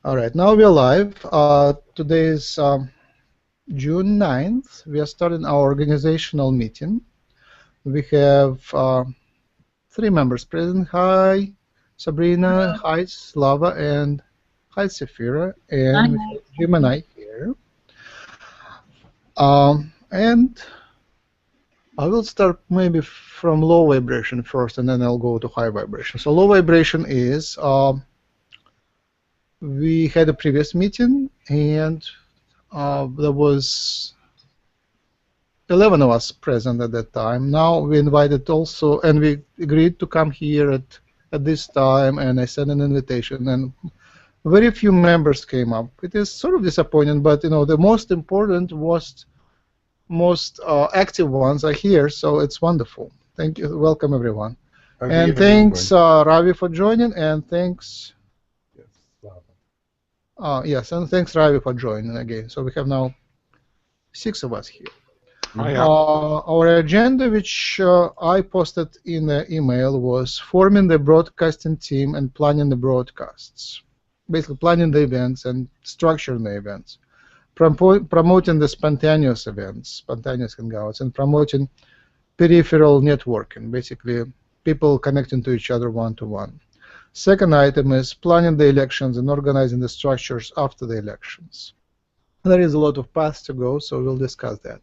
All right, now we're live. Today is June 9th. We are starting our organizational meeting. We have 3 members present. Hi, Sabrina. Hi, Slava. And hi, Safira. And we have Jim and I here. And I will start maybe from low vibration first, and then I'll go to high vibration. So low vibration is we had a previous meeting, and there was 11 of us present at that time. Now we invited also, and we agreed to come here at this time, and I sent an invitation, and very few members came up. It is sort of disappointing, but you know, the most important most active ones are here, so it's wonderful. Thank you. Welcome everyone. And thanks Ravi for joining, and thanks yes, and thanks Ravi for joining again. So we have now 6 of us here. Our agenda, which I posted in the email, was forming the broadcasting team and planning the broadcasts. Basically planning the events and structuring the events. Promoting the spontaneous events, spontaneous hangouts, and promoting peripheral networking, basically people connecting to each other one-to-one. Second item is planning the elections and organizing the structures after the elections. There is a lot of paths to go, so we'll discuss that.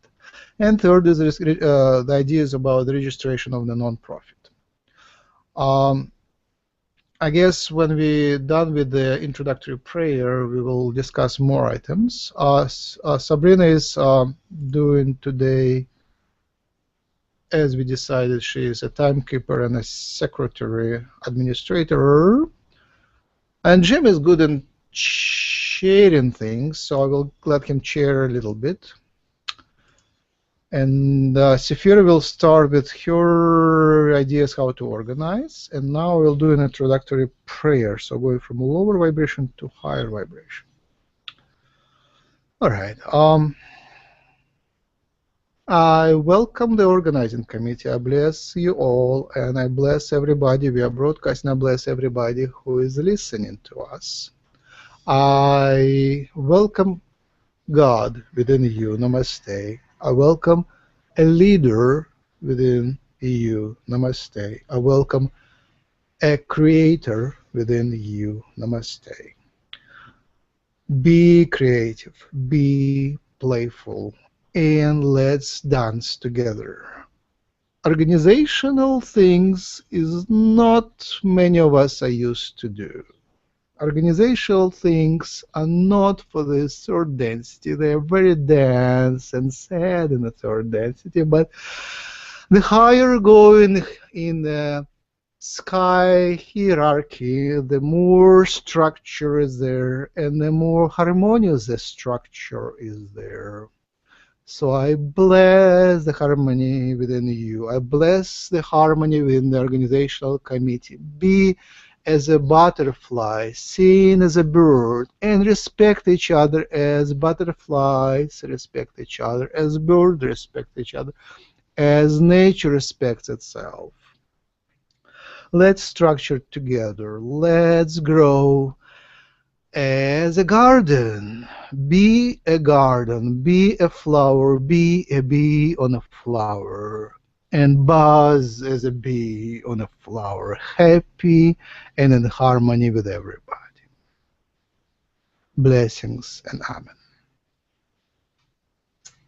And third is the ideas about the registration of the non-profit. I guess when we're done with the introductory prayer, we will discuss more items. Sabrina is doing today, as we decided, she is a timekeeper and a secretary administrator. And Jim is good in sharing things, so I will let him share a little bit. And Safira will start with her ideas how to organize, and now we'll do an introductory prayer, so going from lower vibration to higher vibration. All right. I welcome the organizing committee. I bless you all, and I bless everybody. We are broadcasting. I bless everybody who is listening to us. I welcome God within you. Namaste. I welcome a leader within you. Namaste. I welcome a creator within you. Namaste. Be creative. Be playful. And let's dance together. Organizational things is not many of us are used to do. Organizational things are not for the third density. They are very dense and sad in the third density, but the higher going in the sky hierarchy, the more structure is there, and the more harmonious the structure is there. So I bless the harmony within you. I bless the harmony within the organizational committee. Be as a butterfly, seen as a bird, and respect each other as butterflies respect each other, as birds respect each other, as nature respects itself. Let's structure together. Let's grow as a garden. Be a garden. Be a flower. Be a bee on a flower. And buzz as a bee on a flower, happy and in harmony with everybody. Blessings and Amen.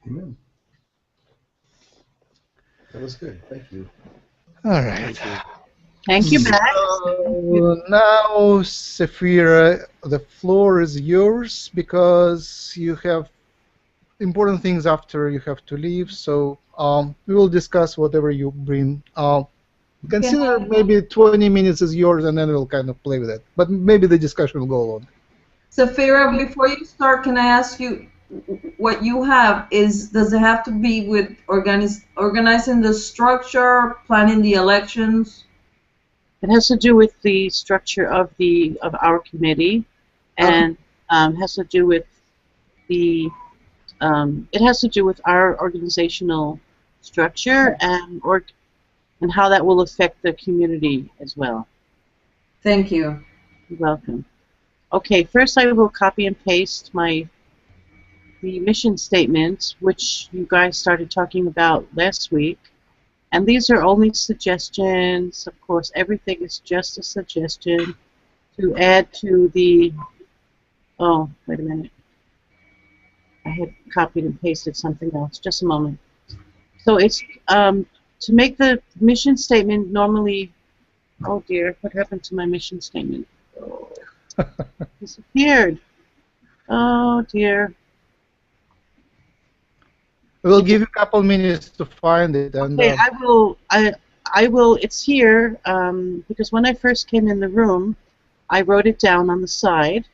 Amen. That was good. Thank you. All right. Thank you, Max. So now, Safira, the floor is yours because you have important things after you have to leave. So we will discuss whatever you bring. Consider maybe 20 minutes is yours, and then we'll kind of play with it. But maybe the discussion will go on. Safira, before you start, can I ask you what you have is, does it have to be with organizing the structure, planning the elections? It has to do with the structure of our committee, and has to do with the it has to do with our organizational structure and how that will affect the community as well. Thank you. You're welcome. Okay, first I will copy and paste the mission statement, which you guys started talking about last week. And these are only suggestions. Of course, everything is just a suggestion to add to the... Oh, wait a minute. I had copied and pasted something else. Just a moment. So it's to make the mission statement normally... Oh dear, what happened to my mission statement? Oh, disappeared. Oh dear. We'll give you a couple minutes to find it. And, Okay, I will. It's here because when I first came in the room, I wrote it down on the side,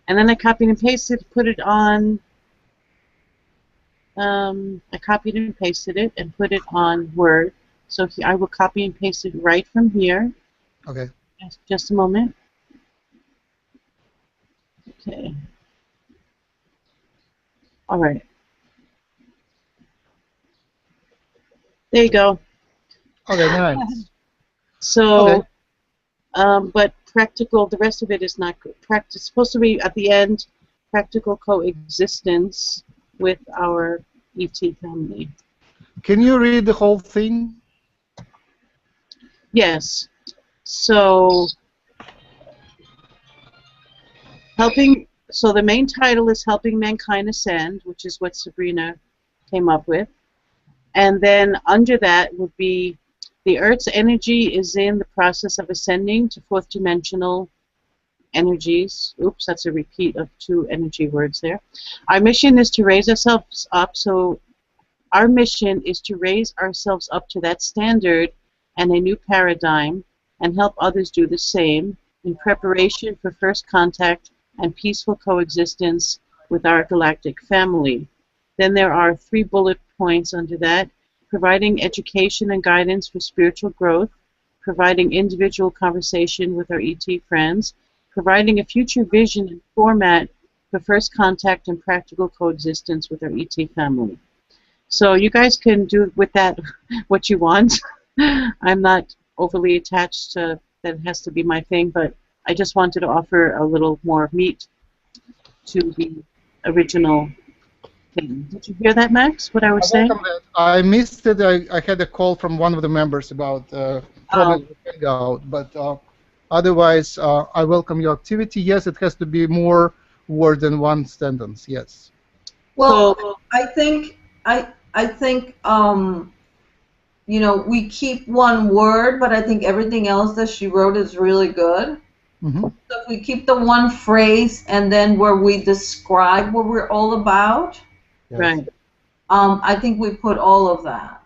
and then I copied and pasted, put it on. I copied and pasted it and put it on Word. So I will copy and paste it right from here. Okay. Just a moment. Okay. All right. There you go. Okay, nice. So, Okay. But practical, the rest of it is not good. It's supposed to be at the end, practical coexistence with our ET family. Can you read the whole thing? Yes. So, so the main title is Helping Mankind Ascend, which is what Sabrina came up with. And then under that would be the Earth's energy is in the process of ascending to fourth dimensional energies. Oops, that's a repeat of two energy words there. Our mission is to raise ourselves up. So our mission is to raise ourselves up to that standard and a new paradigm and help others do the same in preparation for first contact and peaceful coexistence with our galactic family. Then there are 3 bullet points under that: providing education and guidance for spiritual growth, providing individual conversation with our ET friends, providing a future vision and format for first contact and practical coexistence with our ET family. So you guys can do with that what you want. I'm not overly attached to that it has to be my thing, but I just wanted to offer a little more meat to the original thing. Did you hear that, Max, what I was saying? I missed it. I had a call from one of the members about probably the hangout, but otherwise, I welcome your activity. Yes, it has to be more words than one sentence. Yes. Well, I think you know, we keep one word, but I think everything else that she wrote is really good. Mm-hmm. So if we keep the one phrase and then where we describe what we're all about, Yes. Right. I think we put all of that.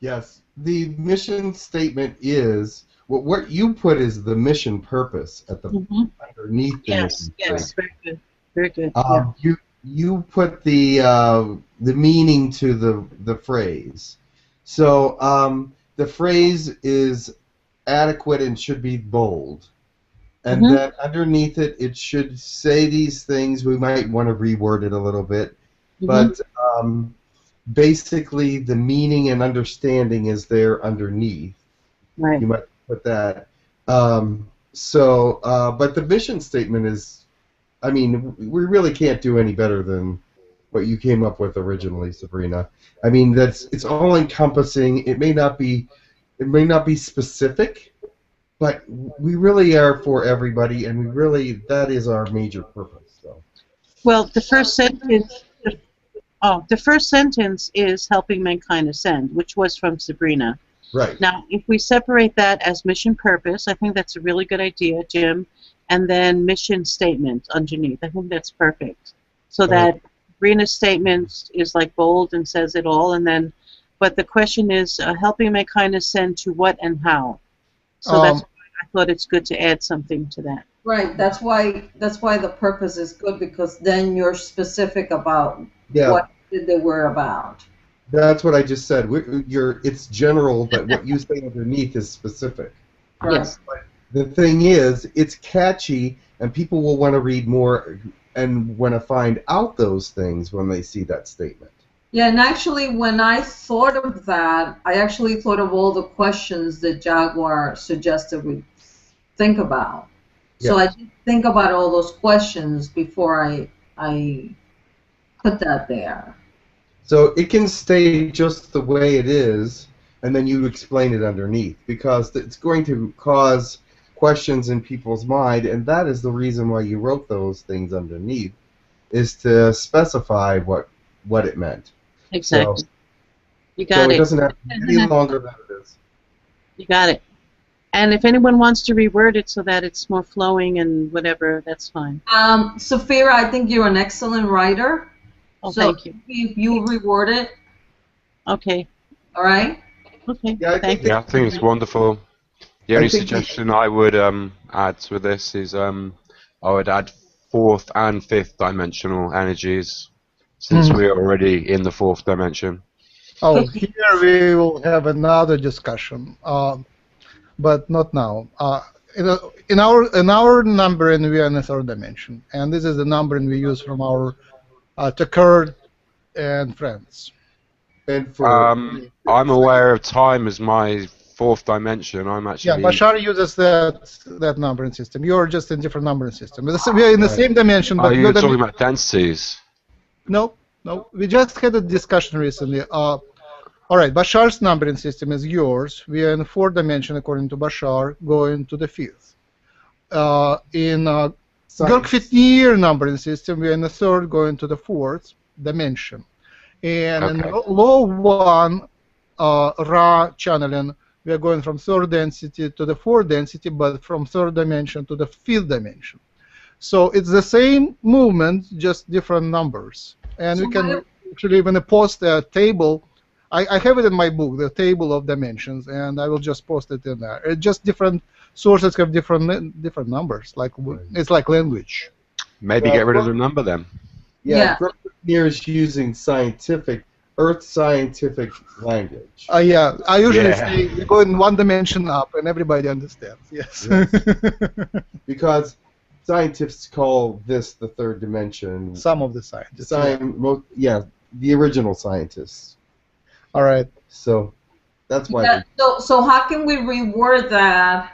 Yes. The mission statement is what you put is the mission purpose at the underneath the Yes, mission yes, very good, very good. You put the meaning to the phrase. So the phrase is adequate and should be bold. And then underneath it, it should say these things. We might want to reword it a little bit. But basically, the meaning and understanding is there underneath. Right. You might put that. But the mission statement is, I mean, we really can't do any better than what you came up with originally, Sabrina. I mean, it's all encompassing. It may not be specific, but we really are for everybody, and that is our major purpose. So. Well, the first sentence is helping mankind ascend, which was from Sabrina. Right. Now, if we separate that as mission purpose, I think that's a really good idea, Jim, and then mission statement underneath. I think that's perfect. So that Sabrina's statement is like bold and says it all, and then, but the question is helping mankind ascend to what and how. So that's why I thought it's good to add something to that. Right. That's why the purpose is good, because then you're specific about what they were about. That's what I just said. It's general, but what you say underneath is specific. Yes. But the thing is, it's catchy, and people will want to read more and want to find out those things when they see that statement. Yeah, and actually, when I thought of that, I actually thought of all the questions that Jaguar suggested we think about. So think about all those questions before I put that there. So it can stay just the way it is, and then you explain it underneath, because it's going to cause questions in people's mind, and that is the reason why you wrote those things underneath, is to specify what it meant. Exactly. So, You got it. it doesn't have to be any longer than it is. You got it. And if anyone wants to reword it so that it's more flowing and whatever, that's fine. Safira, I think you're an excellent writer. Oh, So thank you. if you reword it, Okay. all right? Okay. Yeah, Thank you. Yeah, I think it's wonderful. The I only think suggestion I would add to this is I would add fourth and fifth dimensional energies, since we're already in the fourth dimension. Oh, here we will have another discussion, but not now. In our numbering, we are in the third dimension, and this is the numbering we use from our Tucker and friends. And for I'm aware of time as my fourth dimension. I'm actually... Yeah, Bashar uses that numbering system. You're just in different numbering system. We are in the same dimension, but you're talking about densities. No, we just had a discussion recently. All right, Bashar's numbering system is yours. We are in the fourth dimension, according to Bashar, going to the fifth. In Girk Fitneer numbering system, we are in the third, going to the fourth dimension. And in low one, Ra channeling, we are going from third density to the fourth density, but from third dimension to the fifth dimension. So it's the same movement, just different numbers. And we can actually even post a table. I have it in my book, the table of dimensions, and I will just post it in there. It's just different sources have different numbers. Like it's like language. Maybe get rid of the number then. Yeah, Girk Fitneer is using Earth scientific language. Yeah, I usually say we go in one dimension up, and everybody understands. Yes. Because scientists call this the third dimension. Some of the scientists. The original scientists. All right. So that's why. Yeah, so how can we reword that?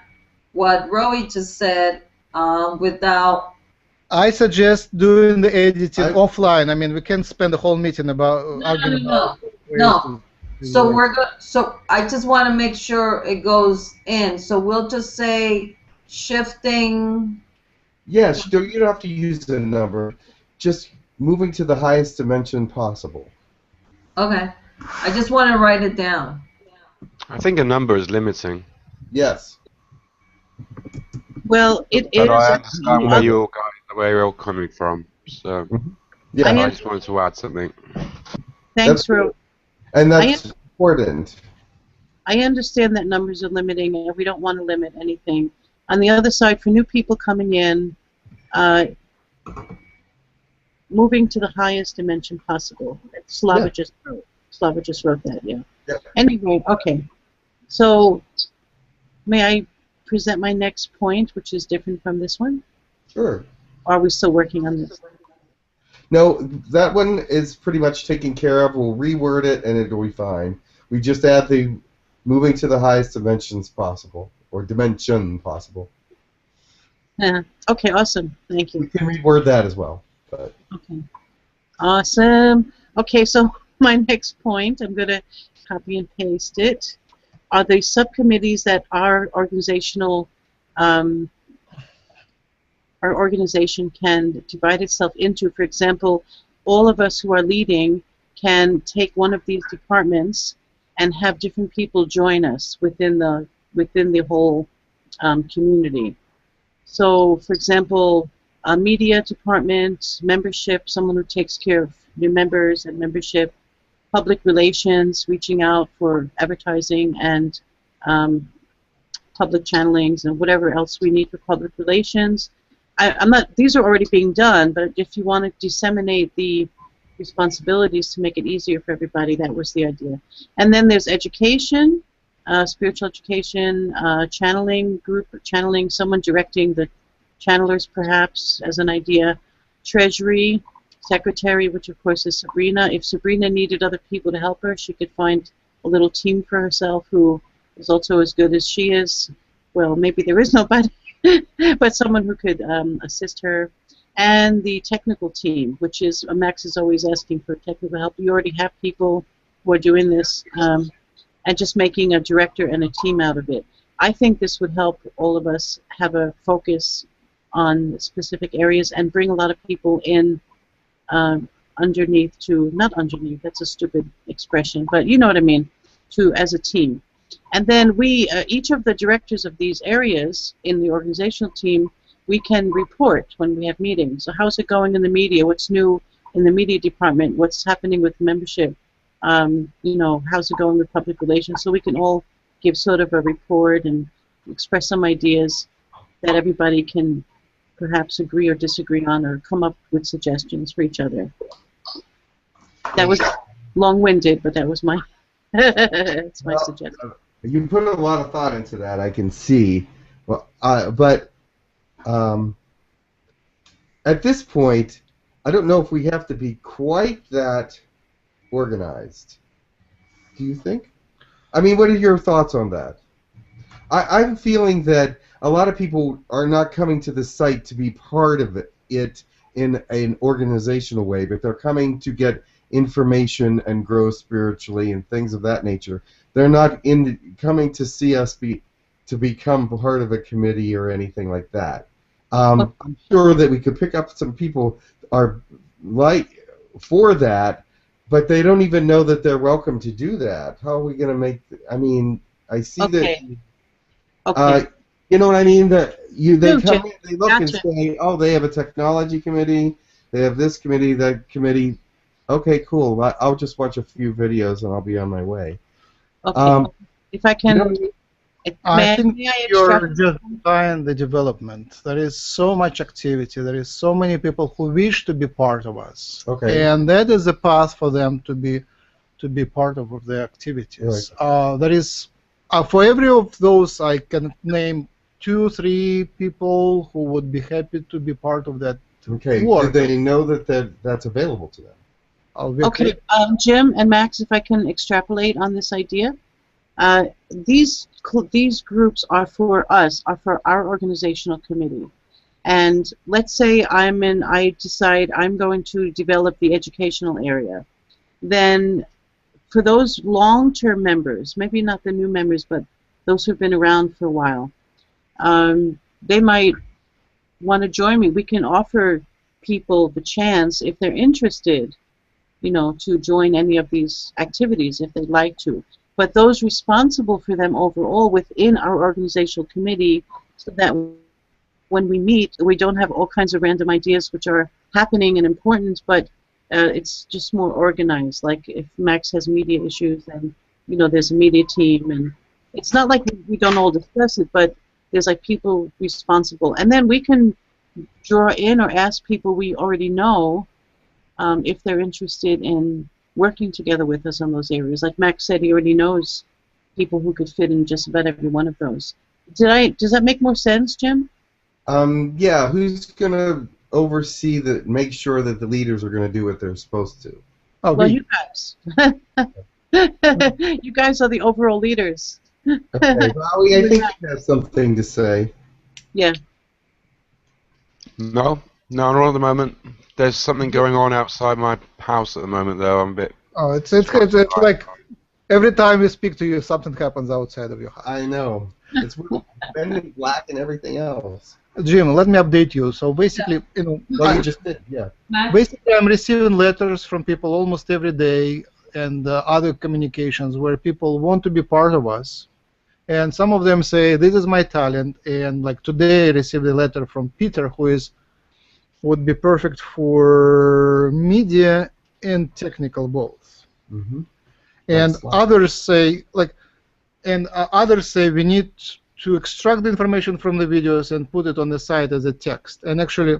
What Roy just said, without. I suggest doing the editing offline. I mean, we can't spend the whole meeting about arguing. No. So I just want to make sure it goes in. So we'll just say shifting. Yes, you don't have to use the number. Just moving to the highest dimension possible. Okay. I just want to write it down. I think a number is limiting. Yes. Well, it but is. I understand where you're going, where you're coming from. So, I just wanted to add something. Thanks, Ro. And that's important. I understand that numbers are limiting, and we don't want to limit anything. On the other side, for new people coming in, moving to the highest dimension possible. Slava just wrote that, yeah. Anyway, okay. So, may I present my next point, which is different from this one? Sure. Or are we still working on this? No, that one is pretty much taken care of. We'll reword it, and it'll be fine. We just add the moving to the highest dimensions possible, or dimension possible. Yeah. Okay, awesome. Thank you. We can reword that as well. But. Okay. Awesome. Okay, so my next point, I'm going to copy and paste it, are the subcommittees that our organization can divide itself into. For example, all of us who are leading can take one of these departments and have different people join us within the whole community. So, for example, a media department, membership, someone who takes care of new members and membership, public relations, reaching out for advertising and public channelings and whatever else we need for public relations. These are already being done, but if you want to disseminate the responsibilities to make it easier for everybody, that was the idea. And then there's education, spiritual education, channeling group, channeling, someone directing the channelers perhaps as an idea, treasury, secretary, which of course is Sabrina. If Sabrina needed other people to help her, she could find a little team for herself who is also as good as she is. Well, maybe there is nobody. but someone who could assist her, and the technical team, which is Max is always asking for technical help. We already have people who are doing this, and just making a director and a team out of it. I think this would help all of us have a focus on specific areas and bring a lot of people in underneath to, not underneath, that's a stupid expression, but you know what I mean, to as a team. And then we, each of the directors of these areas in the organizational team, we can report when we have meetings. So how's it going in the media? What's new in the media department? What's happening with membership? You know, how's it going with public relations? So we can all give sort of a report and express some ideas that everybody can perhaps agree or disagree on, or come up with suggestions for each other. That was long-winded, but that was my it's my suggestion. You put a lot of thought into that, I can see. Well, but at this point, I don't know if we have to be quite that organized. Do you think? I mean, what are your thoughts on that? I'm feeling that a lot of people are not coming to the site to be part of it in an organizational way, but they're coming to get information and grow spiritually and things of that nature. They're not coming to see us to become part of a committee or anything like that. I'm sure that we could pick up some people are like for that, but they don't even know that they're welcome to do that. How are we going to make? I mean, I see that. Okay. You know what I mean? They come in, they look Gotcha. and say, oh, they have a technology committee, they have this committee, that committee. Okay, cool. I'll just watch a few videos and I'll be on my way. Okay. If I can, you know, I think may I you're extract- just behind the development. There is so much activity. There is so many people who wish to be part of us. Okay. And that is a path for them to be part of the activities. Right. There is for every of those, I can name 2-3 people who would be happy to be part of that okay. work. Do they know that that's available to them? Okay, Jim and Max, if I can extrapolate on this idea, these groups are for us, are for our organizational committee. And let's say I decide I'm going to develop the educational area. Then for those long-term members, maybe not the new members, but those who've been around for a while, they might want to join me. We can offer people the chance, if they're interested, you know, to join any of these activities if they'd like to. But those responsible for them overall within our organizational committee, so that when we meet, we don't have all kinds of random ideas which are happening and important, but it's just more organized. Like if Max has media issues, then, you know, there's a media team, and it's not like we don't all discuss it, but there's like people responsible. And then we can draw in or ask people we already know if they're interested in working together with us on those areas. Like Max said, he already knows people who could fit in just about every one of those. Does that make more sense, Jim? Yeah, who's going to oversee make sure that the leaders are going to do what they're supposed to? Oh, well, you guys. You guys are the overall leaders. Okay, well, I think you have something to say. Yeah. No, not at the moment. There's something going on outside my house at the moment, though. I'm a bit. Oh, it's like every time we speak to you, something happens outside of your house. I know. It's Men in Black and everything else. Jim, let me update you. So basically, you know, Well, you just did, yeah. basically, I'm receiving letters from people almost every day, and other communications where people want to be part of us. And some of them say, this is my talent. And like today, I received a letter from Peter, who would be perfect for media and technical both. Mm-hmm. And others say, others say we need to extract the information from the videos and put it on the site as a text. And actually,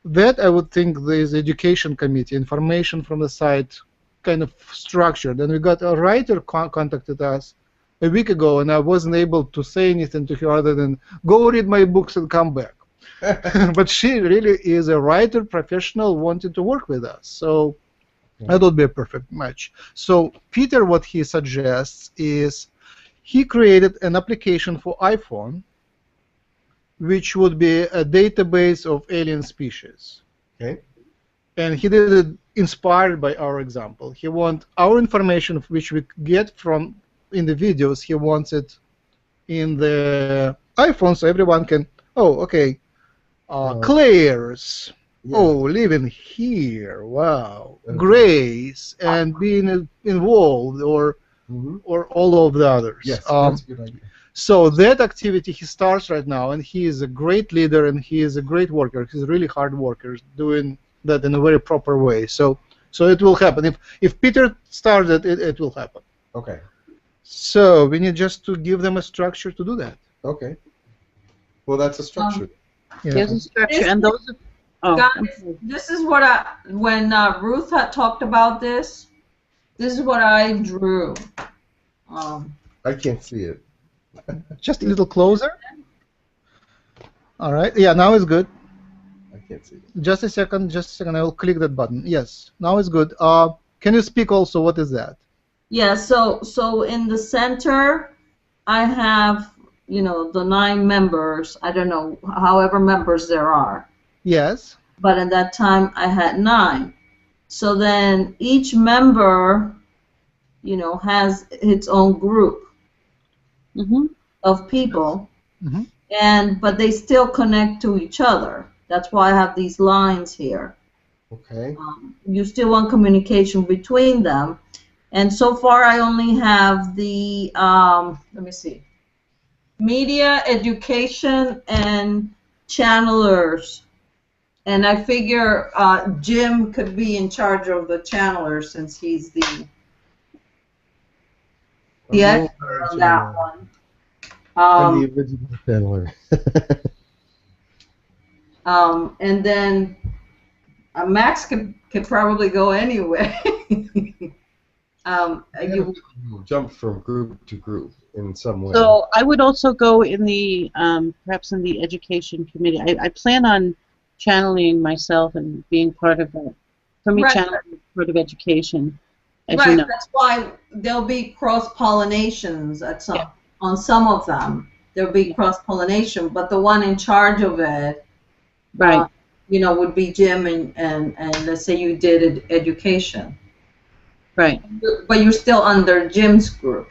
that I would think there's education committee, information from the site kind of structured. And we got a writer contacted us a week ago, and I wasn't able to say anything to her other than, go read my books and come back. But she really is a writer, professional, wanting to work with us. So that would be a perfect match. So Peter, what he suggests is he created an application for iPhone which would be a database of alien species. Okay. And he did it inspired by our example. He wants our information, which we get from in the videos. He wants it in the iPhone, so everyone can. Oh, okay. Claire's. Yeah. Oh, living here. Wow. Okay. Grace and being involved, or all of the others. Yes, that's a good idea. So that activity he starts right now, and he is a great leader, and he is a great worker. He's a really hard worker, doing that in a very proper way. So it will happen. If Peter started it, it will happen. Okay. So we need just to give them a structure to do that. Okay. Well, that's a structure. Yeah. There's a structure, and those. Guys, this is what when Ruth had talked about this is what I drew. I can't see it. Just a little closer. All right. Yeah, now it's good. I can't see it. Just a second. I will click that button. Yes, now it's good. Can you speak also? What is that? Yeah. So in the center, I have the 9 members. I don't know however members there are. Yes. But at that time, I had 9. So then each member, has its own group of people, but they still connect to each other. That's why I have these lines here. Okay. You still want communication between them, and so far I only have the let me see, media, education, and channelers. And I figure Jim could be in charge of the channelers since he's the expert on that one. I'm the original channeler. And then Max could probably go anywhere. You jump from group to group in some way. So I would also go in the perhaps in the education committee. I plan on channeling myself and being part of that. For me, channeling is part of education, as you know. That's why there'll be cross-pollinations on some of them. There'll be cross-pollination, but the one in charge of it, would be Jim, and let's say you did education. Right. But you're still under Jim's group.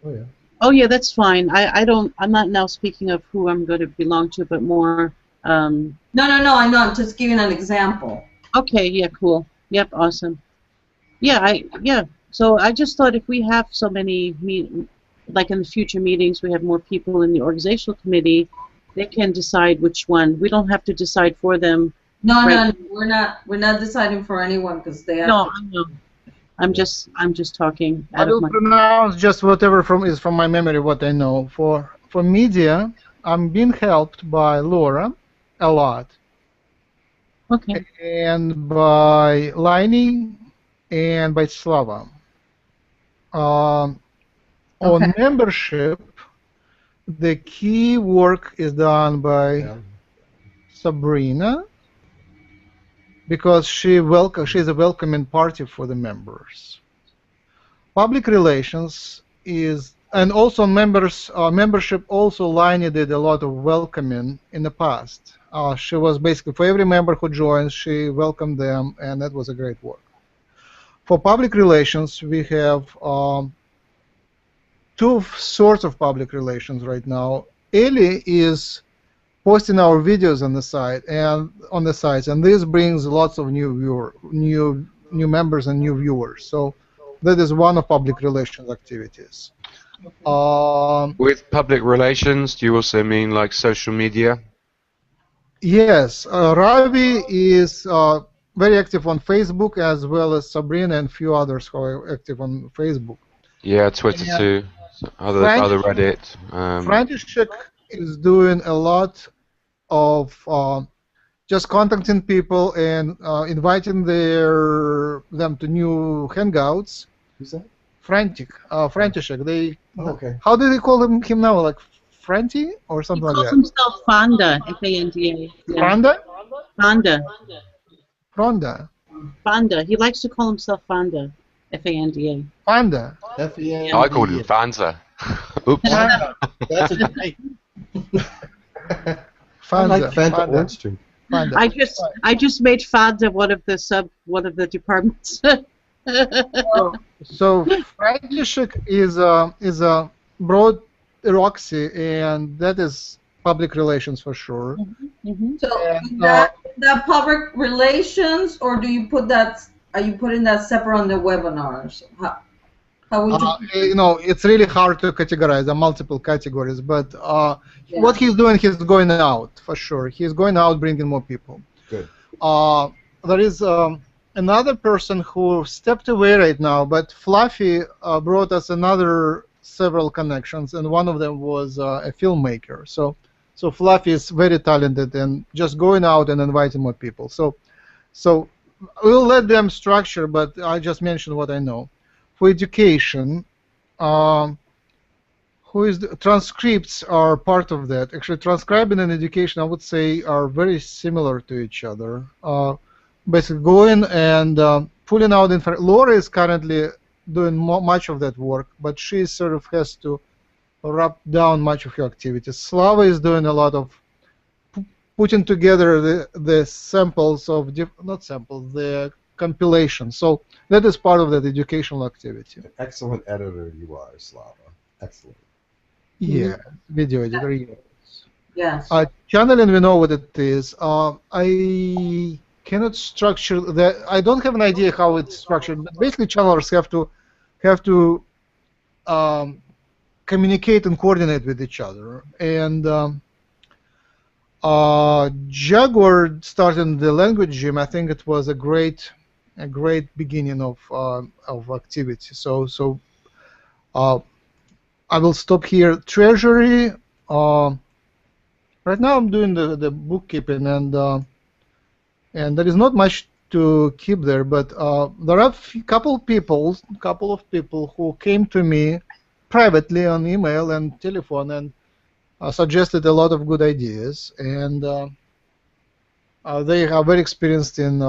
Oh yeah. Oh yeah, that's fine. I'm not now speaking of who I'm going to belong to, but more. No, I know. I'm just giving an example. Okay. Yeah. Cool. Yep. Awesome. Yeah. So I just thought if we have so many like in the future meetings, we have more people in the organizational committee, they can decide which one. We don't have to decide for them. No, we're not deciding for anyone because they have. No, I know. I'm just talking I will pronounce just whatever is from my memory, what I know. For media, I'm being helped by Laura a lot. Okay. And by Laini and by Slava. On membership, the key work is done by Sabrina, because she's a welcoming party for the members. Public relations is, and also membership also Laini did a lot of welcoming in the past. She was basically, for every member who joins, she welcomed them, and that was a great work. For public relations, we have 2 sorts of public relations right now. Eli is posting our videos on the site and this brings lots of new members and new viewers. So that is one of public relations activities. With public relations, do you also mean like social media? Yes, Ravi is very active on Facebook, as well as Sabrina and a few others who are active on Facebook. Yeah, Twitter too. Other Reddit. František is doing a lot of just contacting people and inviting them to new hangouts. Who's that? František. Okay. How do they call him now? Like Franti or something like that? He calls himself Fonda, F-A-N-D-A. Yeah. Fonda? Fonda. Fonda. He likes to call himself Fonda, F-A-N-D-A. Fonda. F-E-N-D-A. I called him Fanza. Oops. That's a I like Fanda, Fanta Fanda, orange drink. Fanda. I just made Fanda one of the departments. So František is a broad Roxy, and that is public relations for sure. So And, that public relations, or do you put that? Are you putting that separate on the webinars? How would you? you know, it's really hard to categorize. There are multiple categories, but Yeah. what he's doing, he's going out for sure. He's going out, bringing more people. Good. There is another person who stepped away right now, but Fluffy brought us another several connections, and one of them was a filmmaker. So Fluffy is very talented and just going out and inviting more people. So we'll let them structure, but I just mentioned what I know. For education, transcripts are part of that. Actually, transcribing and education, I would say, are very similar to each other. Basically, going and pulling out information. Laura is currently doing much of that work, but she sort of has to wrap down much of her activities. Slava is doing a lot of putting together the samples of the compilation. So that is part of that educational activity. An excellent editor you are, Slava. Excellent. Yeah, video editor. Yes. Channeling, we know what it is. I cannot structure that. I don't have an idea how it's structured. But basically, channelers have to communicate and coordinate with each other. And Jaguar started the language gym. I think it was a great beginning of activity. So I will stop here. Treasury. Right now I'm doing the bookkeeping, and there is not much to keep there. But there are a couple of people who came to me privately on email and telephone and suggested a lot of good ideas, and they are very experienced in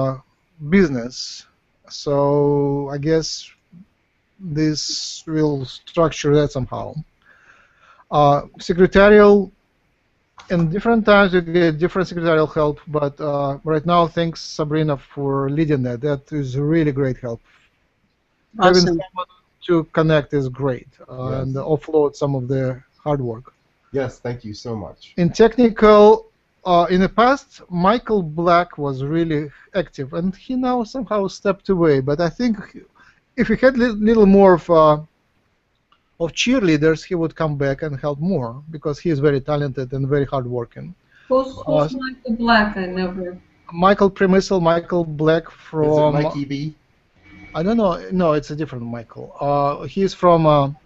business. So I guess this will structure that somehow. Secretarial, in different times you get different secretarial help, but right now thanks Sabrina for leading that. That is really great help. Awesome. Having someone to connect is great, and offload some of the hard work. Yes, thank you so much. In technical, in the past, Michael Black was really active, and he now somehow stepped away. But I think if he had a little more of cheerleaders, he would come back and help more, because he is very talented and very hardworking. Who's Michael Black? I never. Michael Black from. Is it Mikey B? I don't know. No, it's a different Michael. He's from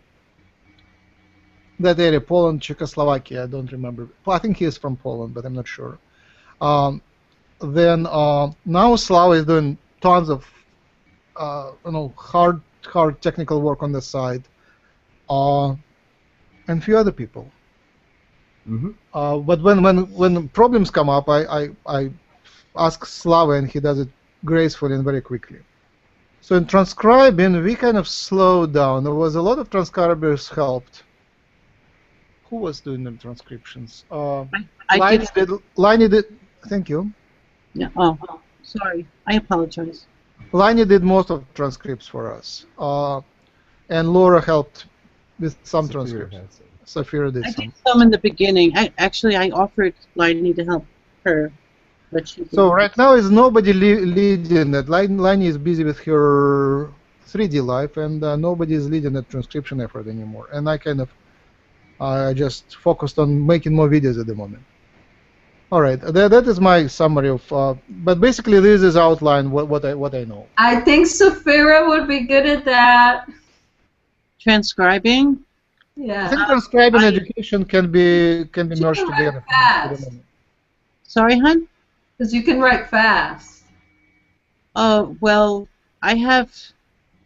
that area, Poland, Czechoslovakia. I don't remember. I think he is from Poland, but I'm not sure. Then now Slava is doing tons of hard technical work on the side, and a few other people. Mm-hmm. But when problems come up, I ask Slava, and he does it gracefully and very quickly. So in transcribing, we kind of slowed down. There was a lot of transcribers helped. Who was doing the transcriptions? I did. Liney did. Thank you. Yeah. Oh, sorry. I apologize. Liney did most of transcripts for us, and Laura helped with some transcripts. Safira did I some. did some in the beginning. I offered Liney to help her, but she didn't. So right now is nobody leading that. Liney is busy with her 3D life, and nobody is leading that transcription effort anymore. And I just focused on making more videos at the moment. All right, that is my summary of. But basically, this is outline what I know. I think Safira would be good at that. Transcribing. Yeah. I think transcribing and education can be merged can write together. fast. Sorry, hon? Because you can write fast. Well, I have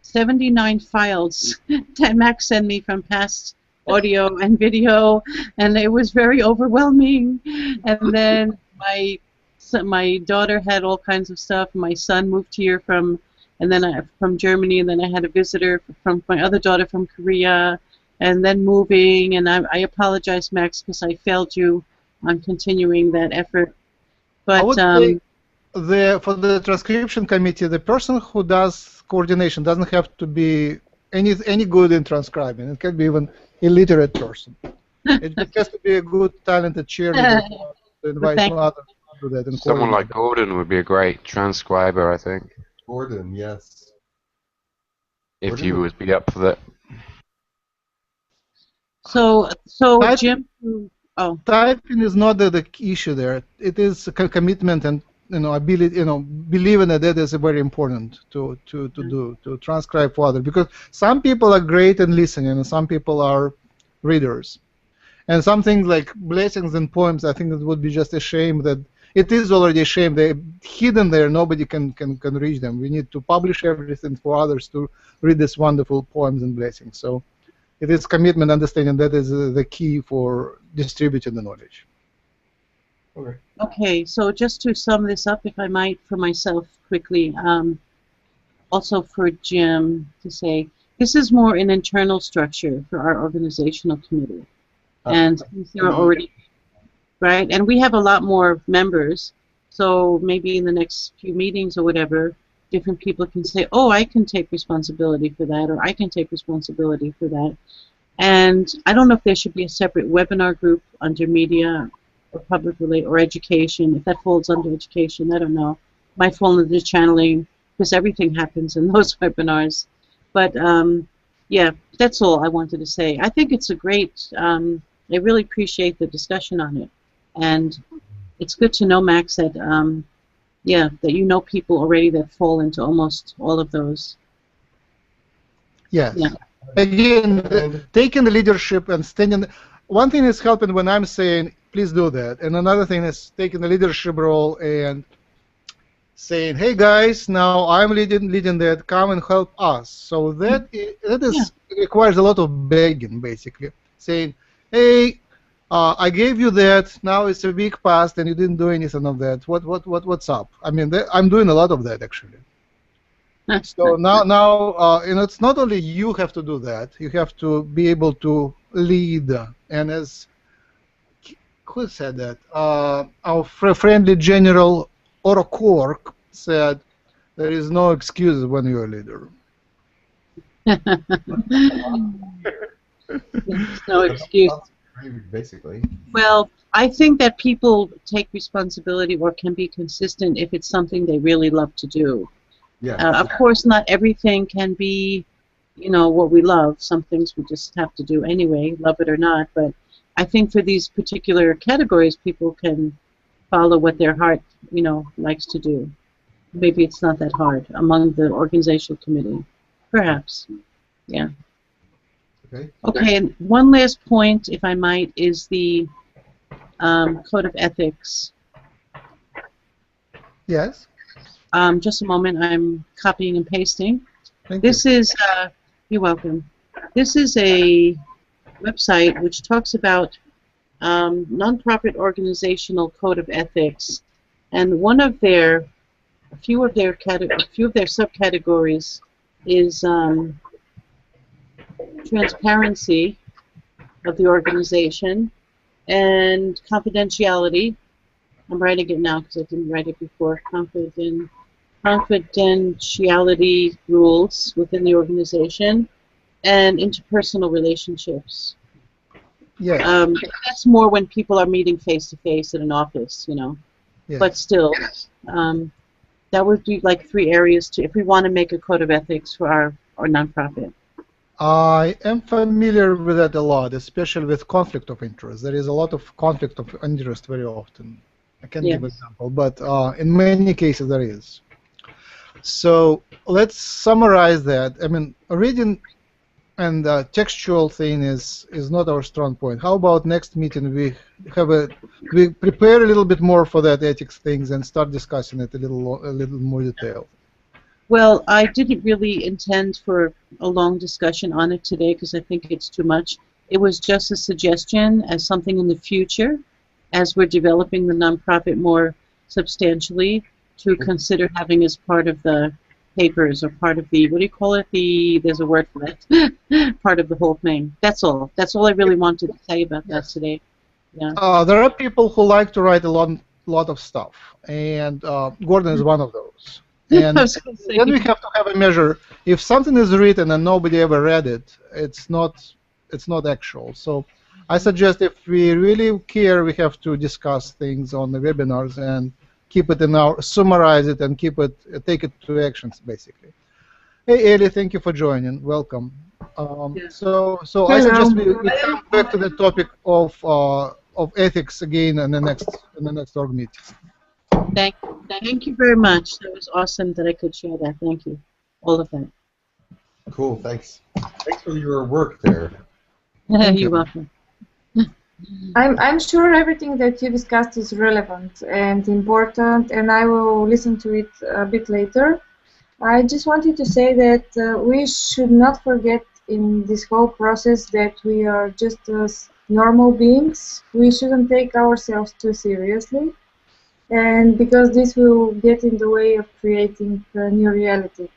79 files that Max sent me from past audio and video, and it was very overwhelming. And then my daughter had all kinds of stuff. My son moved here from Germany, and then I had a visitor from my other daughter from Korea, and then moving. And I apologize, Max, because I failed you on continuing that effort. I But would say for the transcription committee, the person who does coordination doesn't have to be any good in transcribing. It can be even illiterate person. It just has to be a good, talented cheerleader to invite others to do that. And someone like Gordon would be a great transcriber, I think. Gordon, yes. If Gordon you would be up for that. So Jim. Oh. Typing is not the issue there. It is a commitment and ability. Believing that is very important to do, to transcribe for others, because some people are great in listening and some people are readers. And some things like blessings and poems, I think it would be just a shame that it is already a shame. They're hidden there. Nobody can reach them. We need to publish everything for others to read these wonderful poems and blessings. So it is commitment, understanding that is the key for distributing the knowledge. Okay, so just to sum this up, if I might, for myself quickly, also for Jim to say, this is more an internal structure for our organizational committee. And there are already, right? And we have a lot more members, so maybe in the next few meetings or whatever, different people can say, oh, I can take responsibility for that, or I can take responsibility for that. And I don't know if there should be a separate webinar group under media or public relate or education. If that falls under education, I don't know. Might fall under channeling, because everything happens in those webinars. But yeah, that's all I wanted to say. I think it's a great, I really appreciate the discussion on it. And it's good to know, Max, that yeah, that you know people already that fall into almost all of those. Yes. Yeah. Again, taking the leadership and standing. One thing is helping when I'm saying, please do that. And another thing is taking the leadership role and saying, hey guys, now I'm leading that, come and help us. So that requires a lot of begging, basically. Saying, hey, I gave you that, now it's a week past and you didn't do anything of that. What's up? I mean, I'm doing a lot of that, actually. So now it's not only you have to do that, you have to be able to lead. And as who said that? Our friendly General Orokork said, there is no excuse when you're a leader. There's no excuse. Basically. Well, I think that people take responsibility or can be consistent if it's something they really love to do. Yeah. Of course, not everything can be, what we love. Some things we just have to do anyway, love it or not. But I think for these particular categories, people can follow what their heart, likes to do. Maybe it's not that hard among the organizational committee, perhaps. Yeah. Okay, and one last point, if I might, is the Code of Ethics. Yes. Just a moment, I'm copying and pasting. Thank this you. is, you're welcome. This is a website which talks about nonprofit organizational code of ethics, and a few of their subcategories is transparency of the organization and confidentiality. I'm writing it now because I didn't write it before. Confidentiality rules within the organization and interpersonal relationships. Yeah. That's more when people are meeting face to face at an office, Yes. But still, that would be like 3 areas if we want to make a code of ethics for our nonprofit. I am familiar with that a lot, especially with conflict of interest. There is a lot of conflict of interest very often. I can't give an example, but in many cases there is. So let's summarize that. I mean, reading and textual thing is not our strong point. How about next meeting we prepare a little bit more for that ethics things and start discussing it a little more detailed. Well, I didn't really intend for a long discussion on it today because I think it's too much. It was just a suggestion as something in the future, as we're developing the nonprofit more substantially, to consider having as part of the papers or part of the, what do you call it? There's a word for that. Part of the whole thing. That's all. That's all I really wanted to say about that today. Yeah. There are people who like to write a lot of stuff, and Gordon is one of those. And I was gonna say, then we have to have a measure. If something is written and nobody ever read it, it's not actual. So I suggest if we really care, we have to discuss things on the webinars and keep it in our, summarize it and keep it, take it to actions basically. Hey Ellie, thank you for joining. Welcome. So I suggest we come back to the topic of ethics again in the next org meeting. Thank you very much. That was awesome that I could share that. Thank you. All of that. Cool, thanks. Thanks for your work there. You're welcome. I'm sure everything that you discussed is relevant and important, and I will listen to it a bit later. I just wanted to say that we should not forget in this whole process that we are just normal beings. We shouldn't take ourselves too seriously, and because this will get in the way of creating a new reality.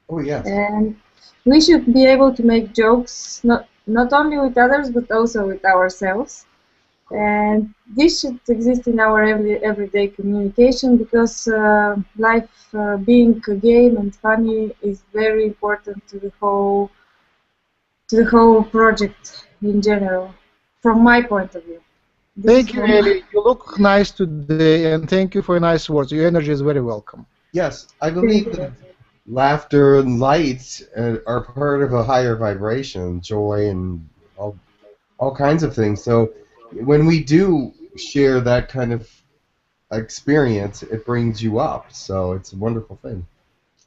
Oh, yes. And we should be able to make jokes, not only with others, but also with ourselves. And this should exist in our everyday communication, because life being a game and funny is very important to the whole project in general, from my point of view. Thank you, Ellie. You look nice today, and thank you for your nice words. Your energy is very welcome. Yes, I believe that laughter and light are part of a higher vibration, joy and all kinds of things. So when we do share that kind of experience, it brings you up. So it's a wonderful thing.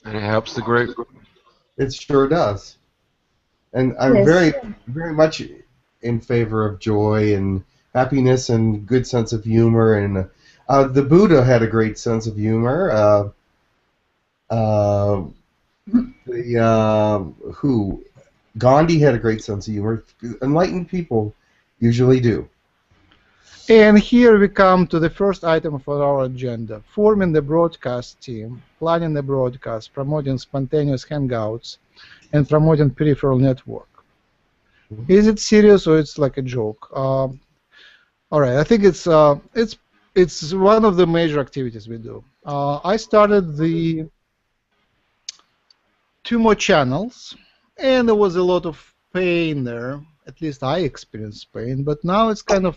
And it helps the group. It sure does. And I'm very much in favor of joy and happiness and good sense of humor. And the Buddha had a great sense of humor. Gandhi had a great sense of humor. Enlightened people usually do. And here we come to the first item for our agenda: forming the broadcast team, planning the broadcast, promoting spontaneous hangouts, and promoting peripheral network. Is it serious or it's like a joke? All right, I think it's one of the major activities we do. I started the 2 more channels, and there was a lot of pain there. At least I experienced pain, but now it's kind of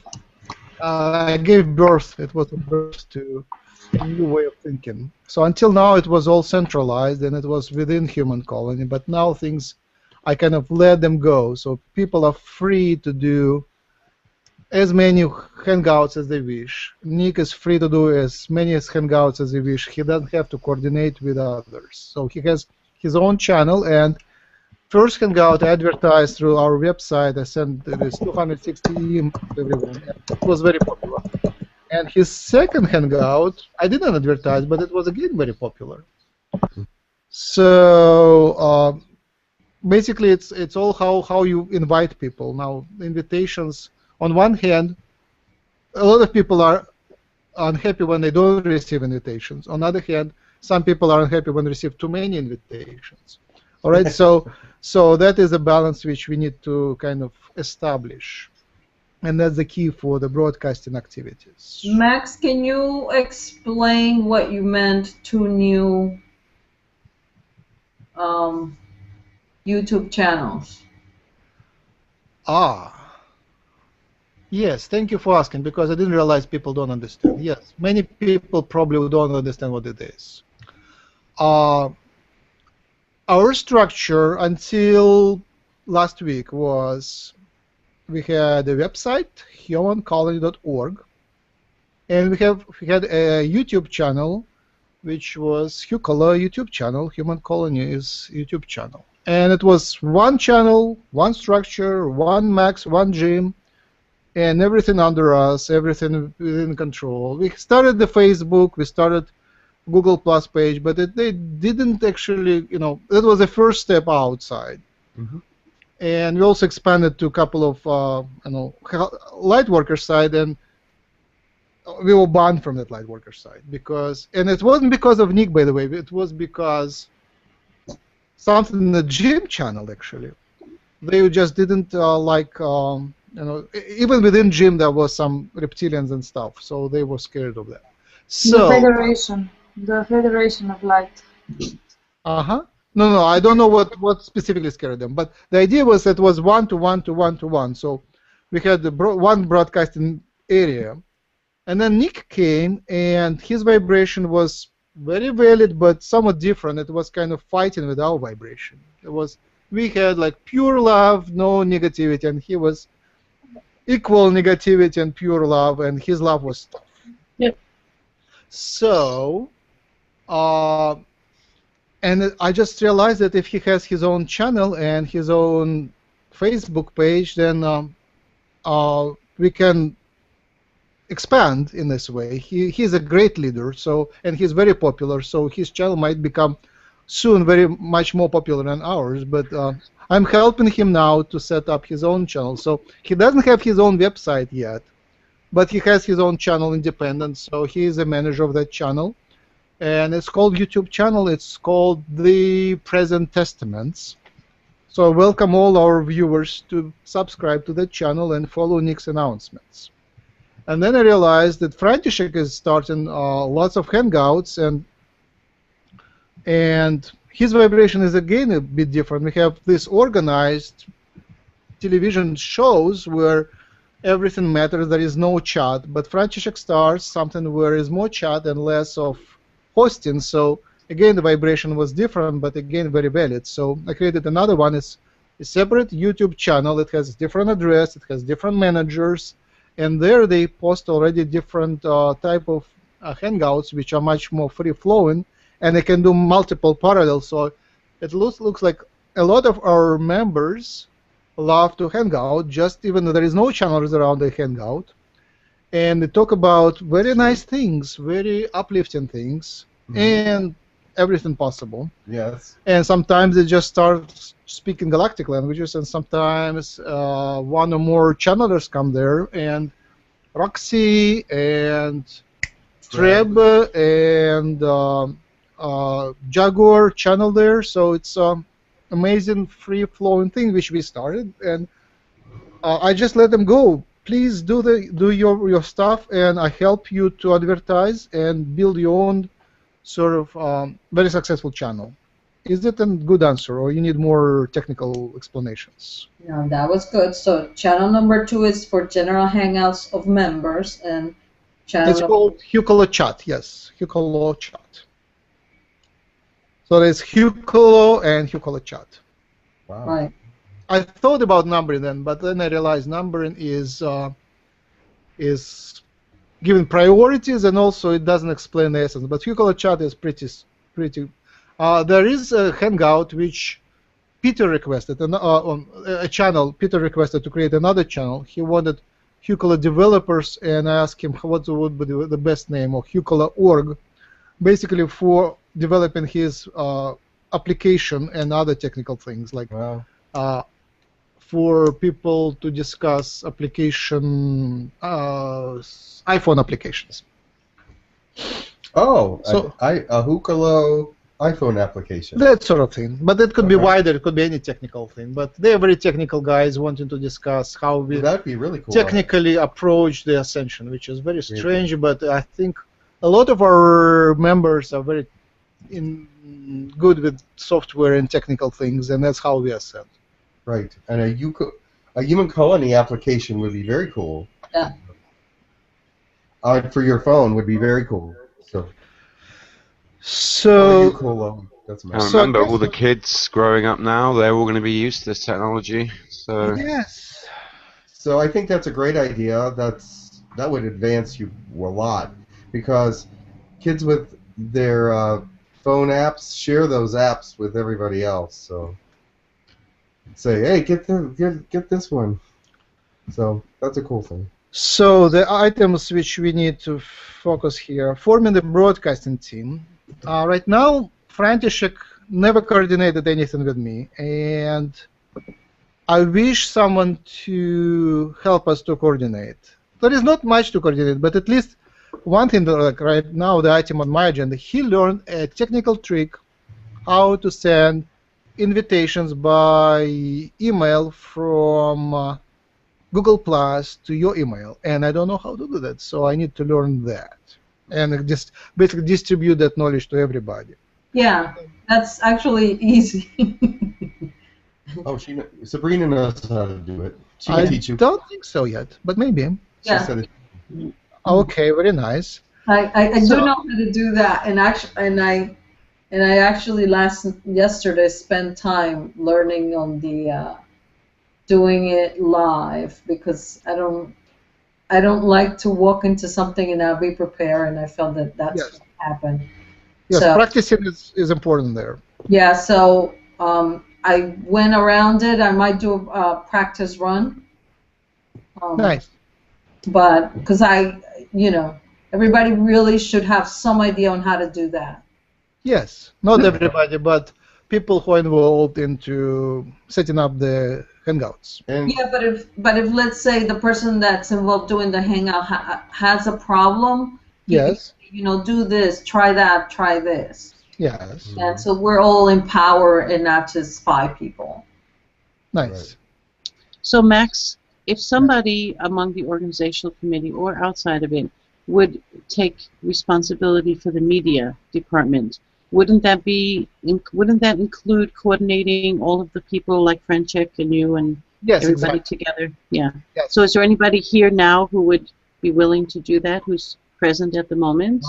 I gave birth. It was a birth to a new way of thinking. So until now, it was all centralized and it was within human colony. But now things, I kind of let them go. So people are free to do as many hangouts as they wish. Nick is free to do as many hangouts as he wish. He doesn't have to coordinate with others. So he has his own channel, and first hangout I advertised through our website. I sent this 260 emails to everyone. It was very popular. And his second hangout, I didn't advertise, but it was again very popular. So basically, it's all how you invite people. Now, invitations. On one hand, a lot of people are unhappy when they don't receive invitations. On the other hand, some people are unhappy when they receive too many invitations. All right, so that is a balance which we need to kind of establish, and that's the key for the broadcasting activities. Max, can you explain what you meant 2 new YouTube channels? Yes, thank you for asking, because I didn't realize people don't understand. Yes, many people probably don't understand what it is. Our structure until last week was we had a website, humancolony.org, and we had a YouTube channel, which was Hucolo YouTube channel. Human Colony is YouTube channel, and it was one channel, one structure, one Max, one gym, and everything under us, everything within control. We started the Facebook, we started Google Plus page, but they didn't actually, that was the first step outside. Mm-hmm. And we also expanded to a couple of, Lightworkers side, and we were banned from that Lightworkers side and it wasn't because of Nick, by the way, it was because something in the gym channel actually. They just didn't like even within gym there was some reptilians and stuff, so they were scared of that. The Federation of Light. No, I don't know what specifically scared them, but the idea was that it was 1 to 1 to 1 to 1. So we had the one broadcasting area, and then Nick came, and his vibration was very valid, but somewhat different. It was kind of fighting with our vibration. We had like pure love, no negativity, and he was equal negativity and pure love, and his love was tough. Yep. So, and I just realized that if he has his own channel and his own Facebook page, then we can expand in this way. He's a great leader, and he's very popular, so his channel might become soon very much more popular than ours, but I'm helping him now to set up his own channel. So he doesn't have his own website yet, but he has his own channel independent, so he is a manager of that channel. And it's called YouTube channel. It's called The Present Testaments. So I welcome all our viewers to subscribe to that channel and follow Nick's announcements. And then I realized that František is starting lots of hangouts, and his vibration is again a bit different. We have this organized television shows where everything matters. There is no chat, but František starts something where there is more chat and less of hosting. So again, the vibration was different, but again very valid. So I created another one. It's a separate YouTube channel. It has a different address. It has different managers, and there they post already different type of hangouts, which are much more free-flowing, and they can do multiple parallels. So it looks like a lot of our members love to hang out, just even though there is no channels around the hangout. And they talk about very nice things, very uplifting things, and everything possible. Yes. And sometimes they just start speaking galactic languages, and sometimes one or more channelers come there, and Roxy and Treb and Jaguar channel there. So it's amazing free-flowing thing which we started, and I just let them go. Please do your stuff, and I help you to advertise and build your own sort of very successful channel. Is that a good answer, or you need more technical explanations? No, that was good. So channel number 2 is for general hangouts of members, and channel. It's called Hucolo Chat. Yes, Hucolo Chat. So there's Hucolo and Hucolo Chat. Wow. Right. I thought about numbering them, but then I realized numbering is given priorities, and also it doesn't explain the essence. But Hucolo Chat is pretty. There is a hangout which Peter requested, a channel. Peter requested to create another channel. He wanted Hucolo developers, and I asked him what would be the best name, or Hucolo.org, basically for developing his application and other technical things, like for people to discuss application, iPhone applications. Oh, so a Hucolo iPhone application. That sort of thing. But it could be wider. It could be any technical thing. But they're very technical guys wanting to discuss how we that'd be really cool, technically approach the Ascension, which is very strange, but I think a lot of our members are very good with software and technical things, and that's how we ascend. Right. And a human colony application would be very cool. Yeah. For your phone would be very cool. So that's I remember all the kids growing up now, they're all going to be used to this technology. So yes. So I think that's a great idea. That would advance you a lot, because kids with their phone apps share those apps with everybody else. So say, hey, get this one. So that's a cool thing. So the items which we need to focus here: forming the broadcasting team. Right now, František never coordinated anything with me, and I wish someone to help us to coordinate. There is not much to coordinate, but at least one thing, like right now, the item on my agenda, he learned a technical trick how to send invitations by email from Google Plus to your email, and I don't know how to do that, so I need to learn that, and just basically distribute that knowledge to everybody. Yeah, that's actually easy. Oh, Sabrina knows how to do it. She can I teach you. don't think so yet, but maybe. She Yeah. said it. Okay, very nice. I do know how to do that, and I actually yesterday spent time learning on the doing it live, because I don't like to walk into something and not be prepared, and I felt that that's Yes. what happened. Yes, So, practicing is important there. yeah, so I went around it. I might do a practice run. Nice. But because everybody really should have some idea on how to do that. Yes, not everybody, but people who are involved into setting up the hangouts. And Yeah, but if let's say the person that's involved doing the hangout has a problem, Yes. do this, try that, try this, Yes. and so we're all empowered and not just 5 people. Nice. So, Max, if somebody among the organizational committee or outside of it would take responsibility for the media department, wouldn't that include coordinating all of the people like Franchek and you and Yes, everybody exactly. together? Yeah. Yes. So, is there anybody here now who would be willing to do that? Who's present at the moment?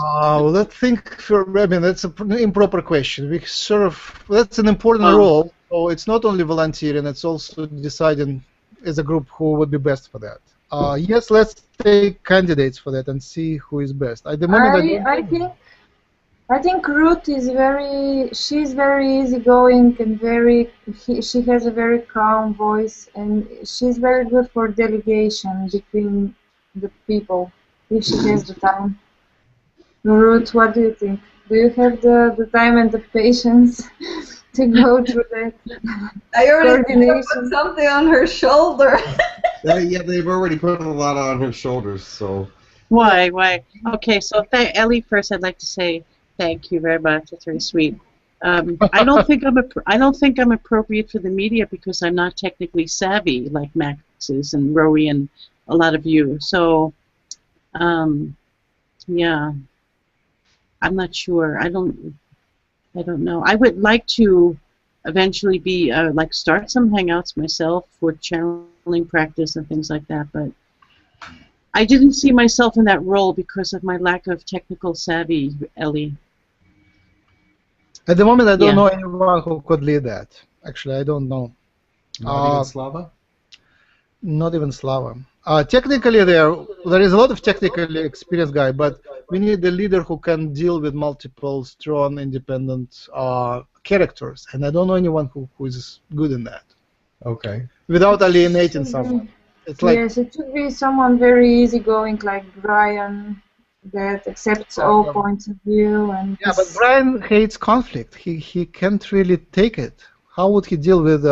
Let's think for. I mean, that's an improper question. That's an important role. So it's not only volunteering; it's also deciding as a group who would be best for that. Yes, let's take candidates for that and see who is best. At the moment, I think Ruth is she's very easygoing and she has a very calm voice, and she's very good for delegation between the people if she has the time. Ruth, what do you think? Do you have the time and the patience to go through that I already coordination? put something on her shoulder. yeah, they've already put a lot on her shoulders, so. Why? Okay, so Ellie, first I'd like to say thank you very much. That's very sweet. I don't think I'm appropriate for the media because I'm not technically savvy like Max is and Rowie and a lot of you. So, yeah, I'm not sure. I don't know. I would like to eventually be start some hangouts myself for channeling practice and things like that, but I didn't see myself in that role because of my lack of technical savvy, Ellie. at the moment, I don't know anyone who could lead that. Actually, I don't know. Not even Slava? Not even Slava. Technically, there is a lot of technically experienced guy, but we need a leader who can deal with multiple strong, independent characters, and I don't know anyone who is good in that. Okay. Without alienating someone. It's like Yes, it should be someone very easygoing like Brian that accepts all points of view and. yeah, but Brian hates conflict. He can't really take it. How would he deal with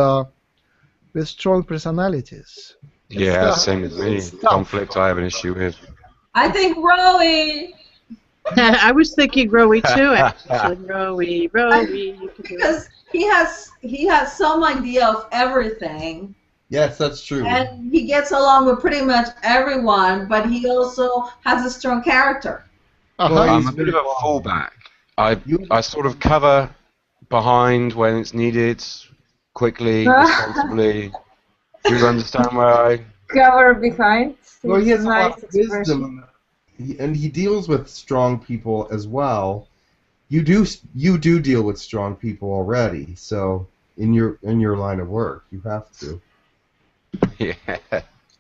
strong personalities? Yeah, same as me. it's tough. Conflict I have an issue with. I think Rowie, I was thinking Rowie too, actually. Rowie, you could do it. because he has some idea of everything, Yes, that's true. and he gets along with pretty much everyone, but he also has a strong character. Uh-huh. Well, I'm a bit of a fallback. I sort of cover behind when it's needed, quickly, responsibly. Do you understand where I... Cover behind. Well, he It's has a nice lot of expression. wisdom, and he deals with strong people as well. You do deal with strong people already, so in your line of work, you have to. Yeah.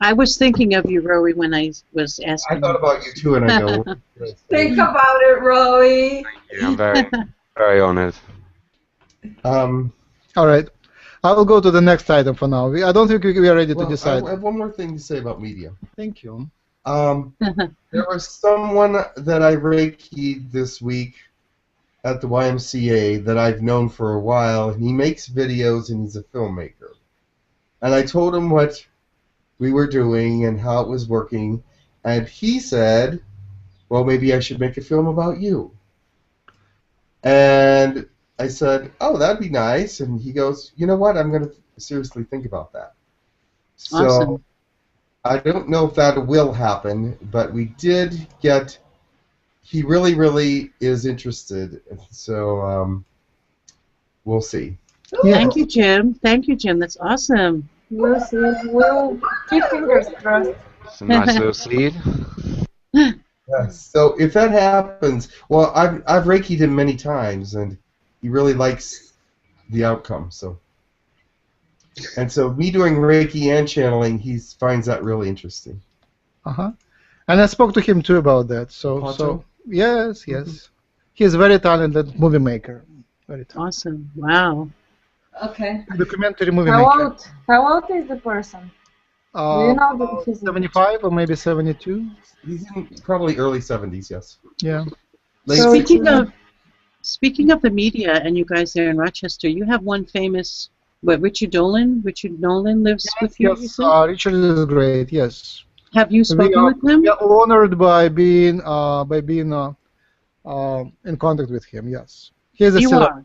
I was thinking of you, Rowie, when I was I asking. thought about you too, and I go. Think about it, Rowie. Yeah, I'm very, very honoured. Um, All right. I will go to the next item for now. I don't think we are ready to well, decide. I have one more thing to say about media. Thank you. There was someone that I Reiki'd this week at the YMCA that I've known for a while, and he makes videos and he's a filmmaker. And I told him what we were doing and how it was working, and he said, well, maybe I should make a film about you. And I said, oh, that'd be nice. And he goes, you know what, I'm going to seriously think about that. So Awesome. I don't know if that will happen, but we did get. He really, really is interested, so we'll see. Yeah. Thank you, Jim. Thank you, Jim. That's awesome. We'll see. We'll keep fingers crossed. It's a nice little seed. Yes. So if that happens, well, I've Reiki'd him many times, and he really likes the outcome. So, and so me doing Reiki and channeling, he finds that really interesting. Uh-huh. And I spoke to him too about that. So yes, yes. He's a very talented movie maker. Very talented. Awesome. Wow. Okay. Documentary movie How maker. old? How old is the person? Do you know his age? 75 or maybe 72. He's in probably early 70s, yes. Yeah. Late So- Speaking of the media, and you guys there in Rochester, you have one famous, Richard Nolan? Richard Nolan lives with you, you Yes, said? Richard is great. Yes. Have you spoken with him? We are honored by being in contact with him. Yes. He's a You celeb. are.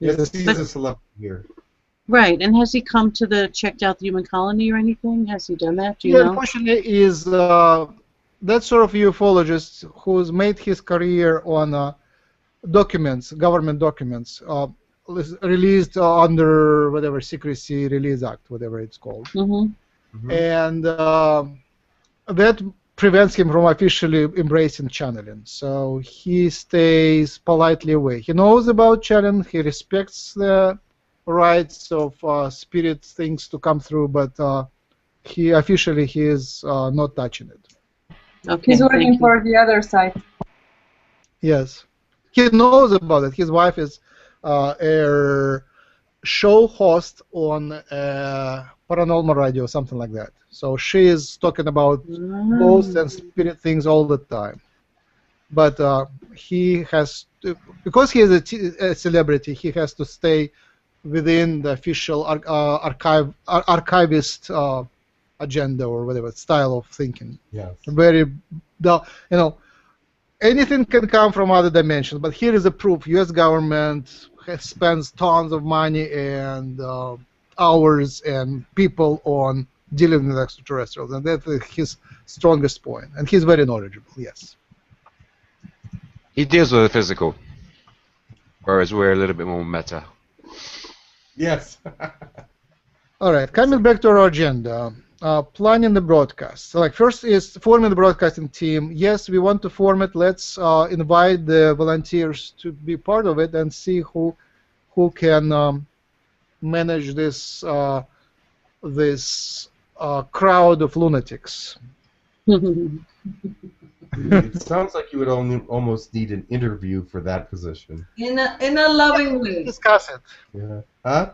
Yes, he's a celebrity here. Right. And has he come to checked out the human colony or anything? Has he done that? Do you He know? unfortunately is that sort of ufologist who's made his career on documents, government documents, released under whatever Secrecy Release Act, whatever it's called. Mm-hmm. And that prevents him from officially embracing channeling. So he stays politely away. He knows about channeling. He respects the rights of spirit things to come through, but he is not touching it. Okay. He's thank working you. for the other side. Yes, he knows about it. His wife is a show host on paranormal radio, something like that. So she is talking about ghosts and spirit things all the time. But he has to, because he is a celebrity, he has to stay within the official archivist agenda or whatever style of thinking. Yes. Anything can come from other dimensions, but here is a proof. U.S. government spends tons of money and hours and people on dealing with extraterrestrials, and that's his strongest point. And he's very knowledgeable. Yes. He deals with the physical, whereas we're a little bit more meta. Yes. All right, coming back to our agenda, planning the broadcast. So, first is forming the broadcasting team. Yes, we want to form it. Let's invite the volunteers to be part of it and see who can manage this crowd of lunatics. It sounds like you would almost need an interview for that position. In a loving way. Discuss it. Yeah. Huh?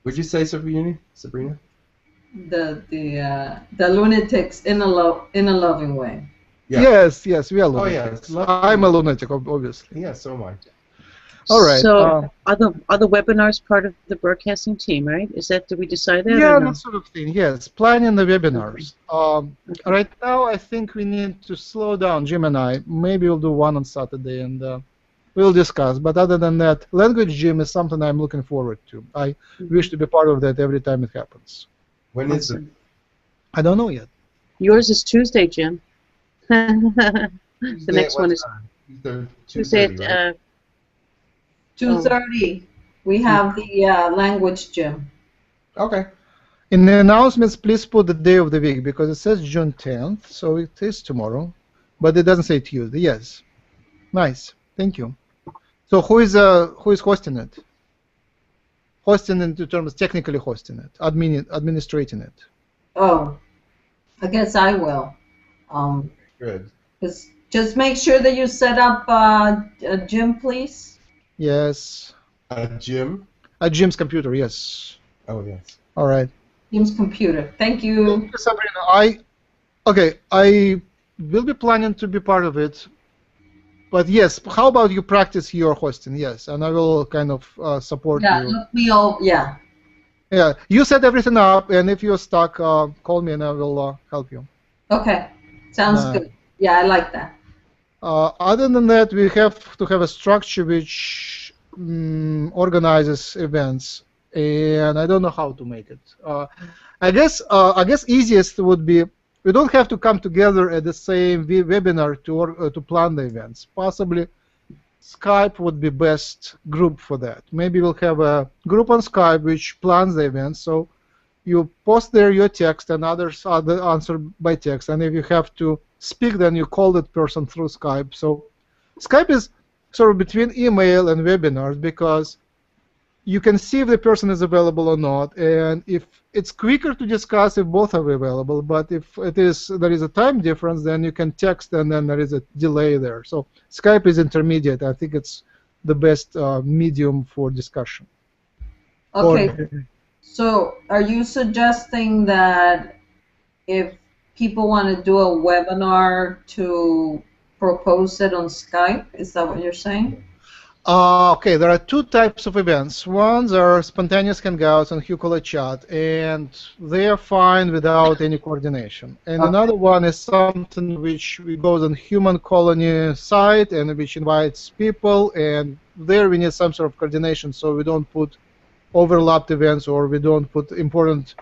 Would you say, Sabrina? The lunatics in a loving way. Yeah. Yes, we are Oh, lunatics. yeah. I'm a lunatic, obviously. Yeah, so am I. All right. So are the webinars part of the broadcasting team, right? Did we decide that? Yeah, or no? that sort of thing. Yes, planning the webinars. Right now, I think we need to slow down, Jim and I. Maybe we'll do one on Saturday, and we'll discuss. But other than that, Language Gym is something I'm looking forward to. I wish to be part of that every time it happens. When is it? I don't know yet. Yours is Tuesday, Jim. The next one is Tuesday right? at 2:30. We have the language gym. Okay. In the announcements, please put the day of the week because it says June 10th, so it is tomorrow, but it doesn't say Tuesday. Yes, nice. Thank you. So who is hosting it? Hosting in terms technically hosting it, administrating it. Oh, I guess I will. Good. Just make sure that you set up a gym, please. Jim? Yes. At Jim's computer. Yes. Oh, yes. All right. Jim's computer. Thank you. Thank you, Sabrina. I will be planning to be part of it. But yes, how about you practice your hosting? Yes, and I will kind of support Yeah, you. look me all. Yeah. Yeah, you set everything up, and if you're stuck, call me and I will help you. Okay. Sounds good. Yeah, I like that. Other than that, we have to have a structure which organizes events. and I don't know how to make it. I guess easiest would be we don't have to come together at the same webinar to plan the events. Possibly Skype would be best group for that. Maybe we'll have a group on Skype which plans the events. So you post there your text and others answer by text. And if you have to speak, then you call that person through Skype. So Skype is sort of between email and webinars because you can see if the person is available or not, and if it's quicker to discuss if both are available, but if there is a time difference, then you can text and then there is a delay there. So Skype is intermediate. I think it's the best medium for discussion. Okay, so are you suggesting that if people want to do a webinar to propose it on Skype? Is that what you're saying? Okay, there are two types of events. One are spontaneous hangouts on Hucolo chat, and they are fine without any coordination. And another one is something which goes on human colony site and which invites people, and there we need some sort of coordination so we don't put overlapped events or we don't put important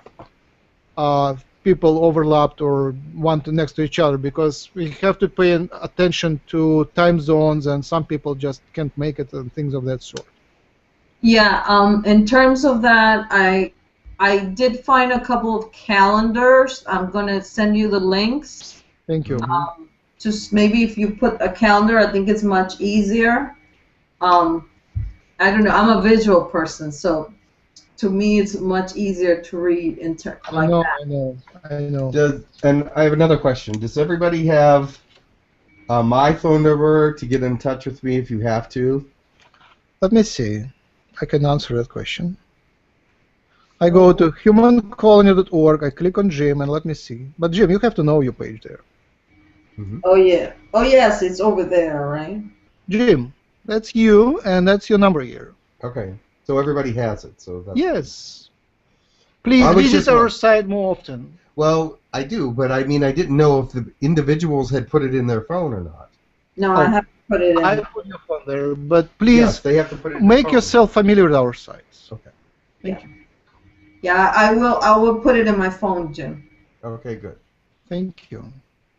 people overlapped or one next to each other, because we have to pay attention to time zones and some people just can't make it and things of that sort. Yeah, in terms of that, I did find a couple of calendars. I'm going to send you the links. Thank you. Just maybe if you put a calendar, I think it's much easier. I don't know. I'm a visual person, so to me, it's much easier to read like that. I know. And I have another question. Does everybody have my phone number to get in touch with me if you have to? Let me see. I can answer that question. I go to humancolony.org, I click on Jim, and let me see. But Jim, you have to know your page there. Mm-hmm. Oh, yeah. Oh, yes, it's over there, right? Jim, that's you, and that's your number here. Okay. So everybody has it. So that's yes. Please visit our site more often. Well, I do, but I mean, I didn't know if the individuals had put it in their phone or not. No, I haven't put it in. I put your phone there, but please yes, they have to put it in make yourself familiar with our sites. Okay. Thank you. Yeah, I will put it in my phone, Jim. Okay, good. Thank you.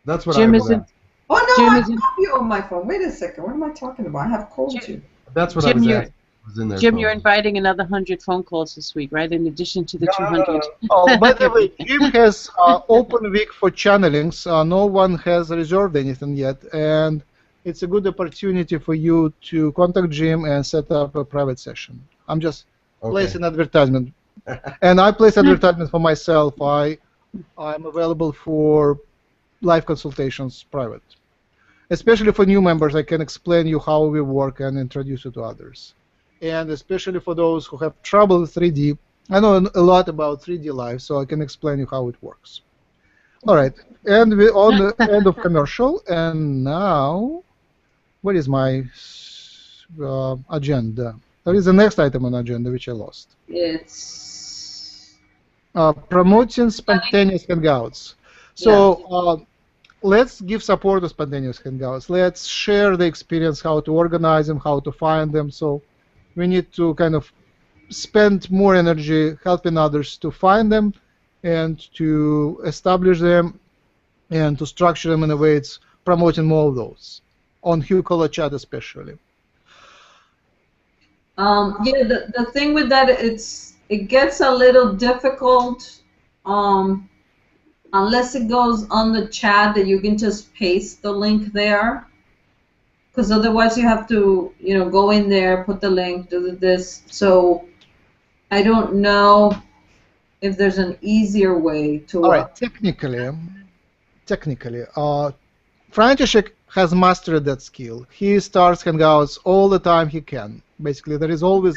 That's what Jim I was asking. Oh, no, Jim I isn't- have you on my phone. Wait a second. What am I talking about? I have called you. That's what Jim, I was you're- asking. It was in their Jim, phone. you're inviting another 100 phone calls this week, right? In addition to the 200. Oh, by the way, Jim has open week for channelings. No one has reserved anything yet, and it's a good opportunity for you to contact Jim and set up a private session. I'm just placing advertisement, and I place advertisement for myself. I'm available for live consultations, private. Especially for new members, I can explain you how we work and introduce you to others. And especially for those who have trouble with 3D, I know a lot about 3D life, so I can explain you how it works. All right, and we're on the end of commercial, and now, where is my agenda? There is the next item on the agenda, which I lost. It's... Promoting spontaneous hangouts. So let's give support to spontaneous hangouts. Let's share the experience, how to organize them, how to find them. So we need to kind of spend more energy helping others to find them and to establish them and to structure them in a way it's promoting more of those, on Hucolo chat especially. Yeah, the thing with that, it gets a little difficult unless it goes on the chat that you can just paste the link there. Because otherwise you have to, go in there, put the link, do this. So I don't know if there's an easier way to. All right, technically, František has mastered that skill. He starts hangouts all the time he can. Basically, there is always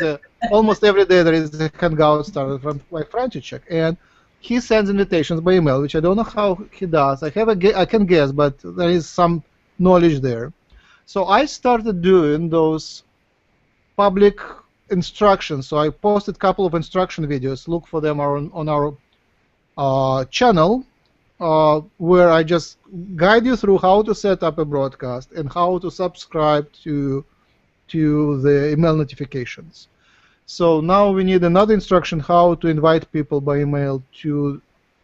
almost every day there is a hangout started by František, and he sends invitations by email, which I don't know how he does. I can guess, but there is some knowledge there. So I started doing those public instructions. So I posted a couple of instruction videos. Look for them on our channel, where I just guide you through how to set up a broadcast and how to subscribe to the email notifications. So now we need another instruction how to invite people by email to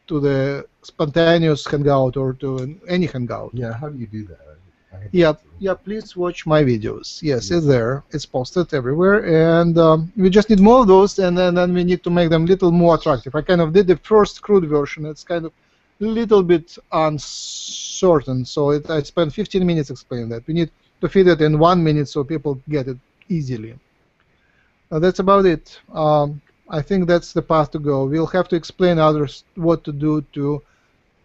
the spontaneous hangout or to any hangout. Yeah, how do you do that? Yeah, please watch my videos. Yes, it's there. It's posted everywhere, and we just need more of those, and then we need to make them a little more attractive. I kind of did the first crude version. It's kind of a little bit uncertain, so I spent 15 minutes explaining that. We need to fit it in 1 minute so people get it easily. That's about it. I think that's the path to go. We'll have to explain others what to do to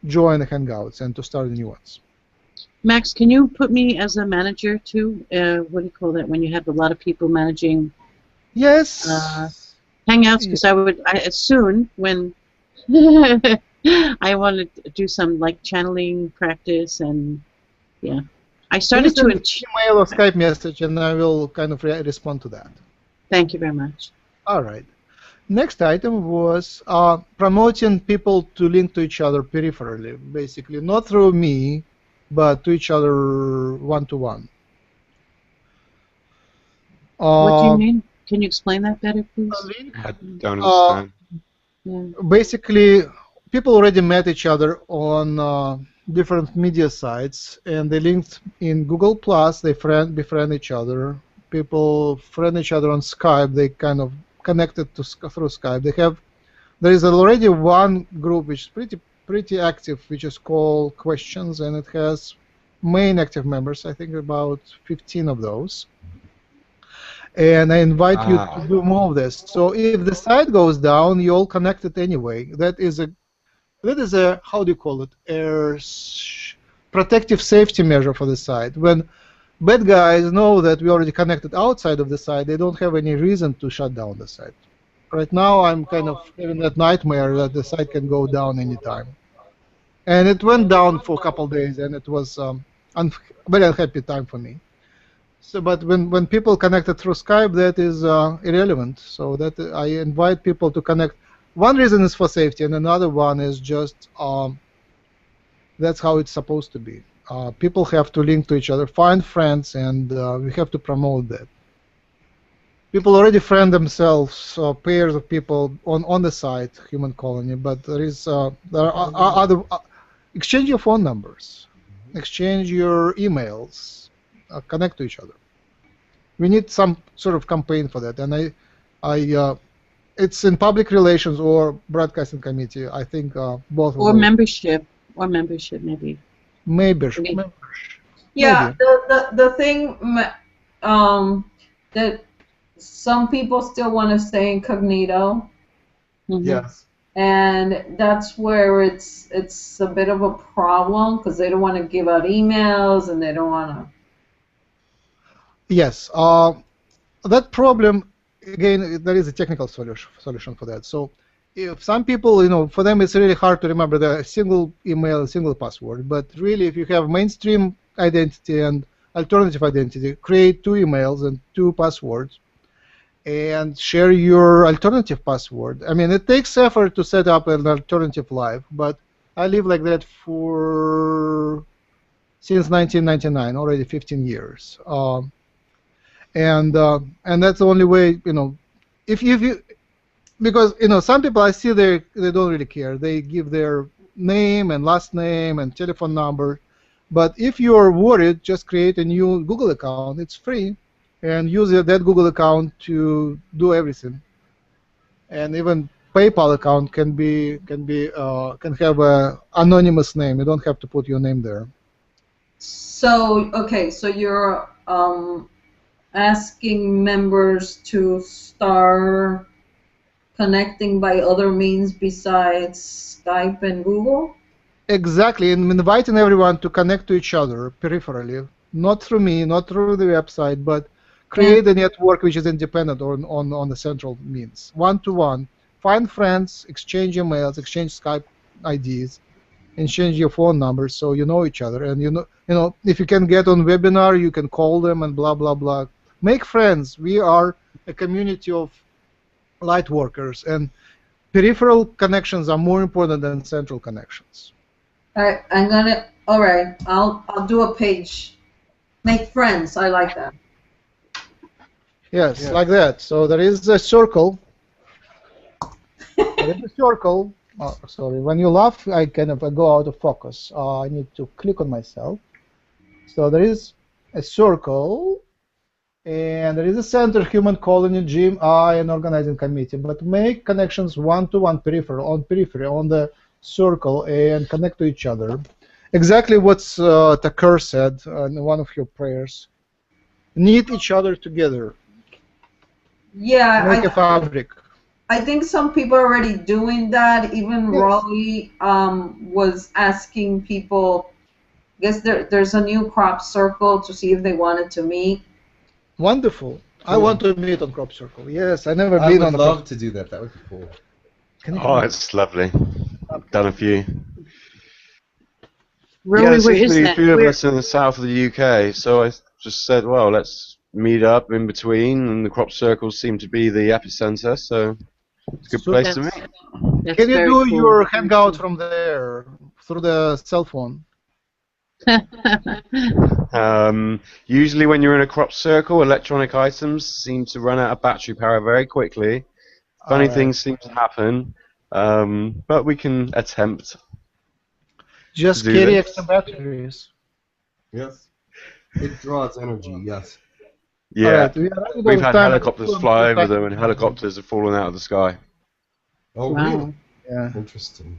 join the hangouts and to start the new ones. Max, can you put me as a manager too? What do you call that when you have a lot of people managing? Yes. Hangouts, because soon when I want to do some like channeling practice, and yeah, I started to email or Skype message, and I will kind of respond to that. Thank you very much. All right. Next item was promoting people to link to each other peripherally, basically not through me, but to each other one-to-one. What do you mean? Can you explain that better, please? I don't understand. Basically, people already met each other on different media sites, and they linked in Google+. They befriend each other. People friend each other on Skype. They kind of connected through Skype. There is already one group which is pretty active, which is called Questions, and it has main active members. I think about 15 of those. And I invite you to do more of this. So if the site goes down, you're all connected anyway. That is a how do you call it? A protective safety measure for the site. When bad guys know that we already connected outside of the site, they don't have any reason to shut down the site. Right now, I'm kind of having that nightmare that the site can go down anytime. And it went down for a couple of days, and it was very unhappy time for me. So, but when people connected through Skype, that is irrelevant. So that I invite people to connect. One reason is for safety, and another one is just that's how it's supposed to be. People have to link to each other, find friends, and we have to promote that. People already friend themselves, pairs of people on the site, Human Colony, but there are other. Exchange your phone numbers, exchange your emails, connect to each other. We need some sort of campaign for that, and it's in public relations or broadcasting committee. I think both. Or membership, maybe. Membership. Yeah, the thing that some people still want to stay incognito. Mm-hmm. Yes. And that's where it's a bit of a problem because they don't want to give out emails and they don't want to. Yes, that problem again. There is a technical solution for that. So, if some people, for them it's really hard to remember the single email, single password. But really, if you have mainstream identity and alternative identity, create 2 emails and 2 passwords, and share your alternative password. I mean, it takes effort to set up an alternative life, but I live like that since 1999, already 15 years. And that's the only way, if you, because some people I see they don't really care. They give their name and last name and telephone number, but if you're worried, just create a new Google account. It's free. And use that Google account to do everything. And even PayPal account can have a anonymous name. You don't have to put your name there. So so you're asking members to start connecting by other means besides Skype and Google? Exactly, and inviting everyone to connect to each other peripherally, not through me, not through the website, but create a network which is independent on the central means. One-to-one. Find friends, exchange emails, exchange Skype IDs, exchange your phone numbers so you know each other. And if you can get on webinar, you can call them and blah blah blah. Make friends. We are a community of light workers, and peripheral connections are more important than central connections. All right, I'll do a page. Make friends. I like that. Yes, Yes. like that. So there is a circle. There is a circle. Oh, sorry. When you laugh, I go out of focus. I need to click on myself. So there is a circle, and there is a center, human colony, gym, eye, and organizing committee. But make connections one-to-one, peripheral, on the circle, and connect to each other. Exactly what Takar said in one of your prayers. Knit each other together. Yeah, Make a fabric. I think some people are already doing that. Even Yes. Raleigh was asking people. I guess there's a new crop circle to see if they wanted to meet. Wonderful. I Cool. want to meet on crop circle. Yes, I never I been would on a love crop. to do that. That would be cool. Can you Oh, it's lovely. Done a few. Really, Yeah, there where seems to is be a that? few of Where? us in the south of the UK, so I just said, well, let's meet up in between, and the crop circles seem to be the epicenter, so it's a good So place to That's meet. that's can you very do cool. your Very hangout cool. from there through the cell phone? Usually when you're in a crop circle, electronic items seem to run out of battery power very quickly. Funny All right. things seem to happen, but we can attempt Just to do carry this. extra batteries. Yes. It draws energy. Yes. Yeah, All right. We are running we've out of had time. helicopters fly over them, and helicopters have fallen out of the sky. Oh, Wow. really? Yeah. Interesting.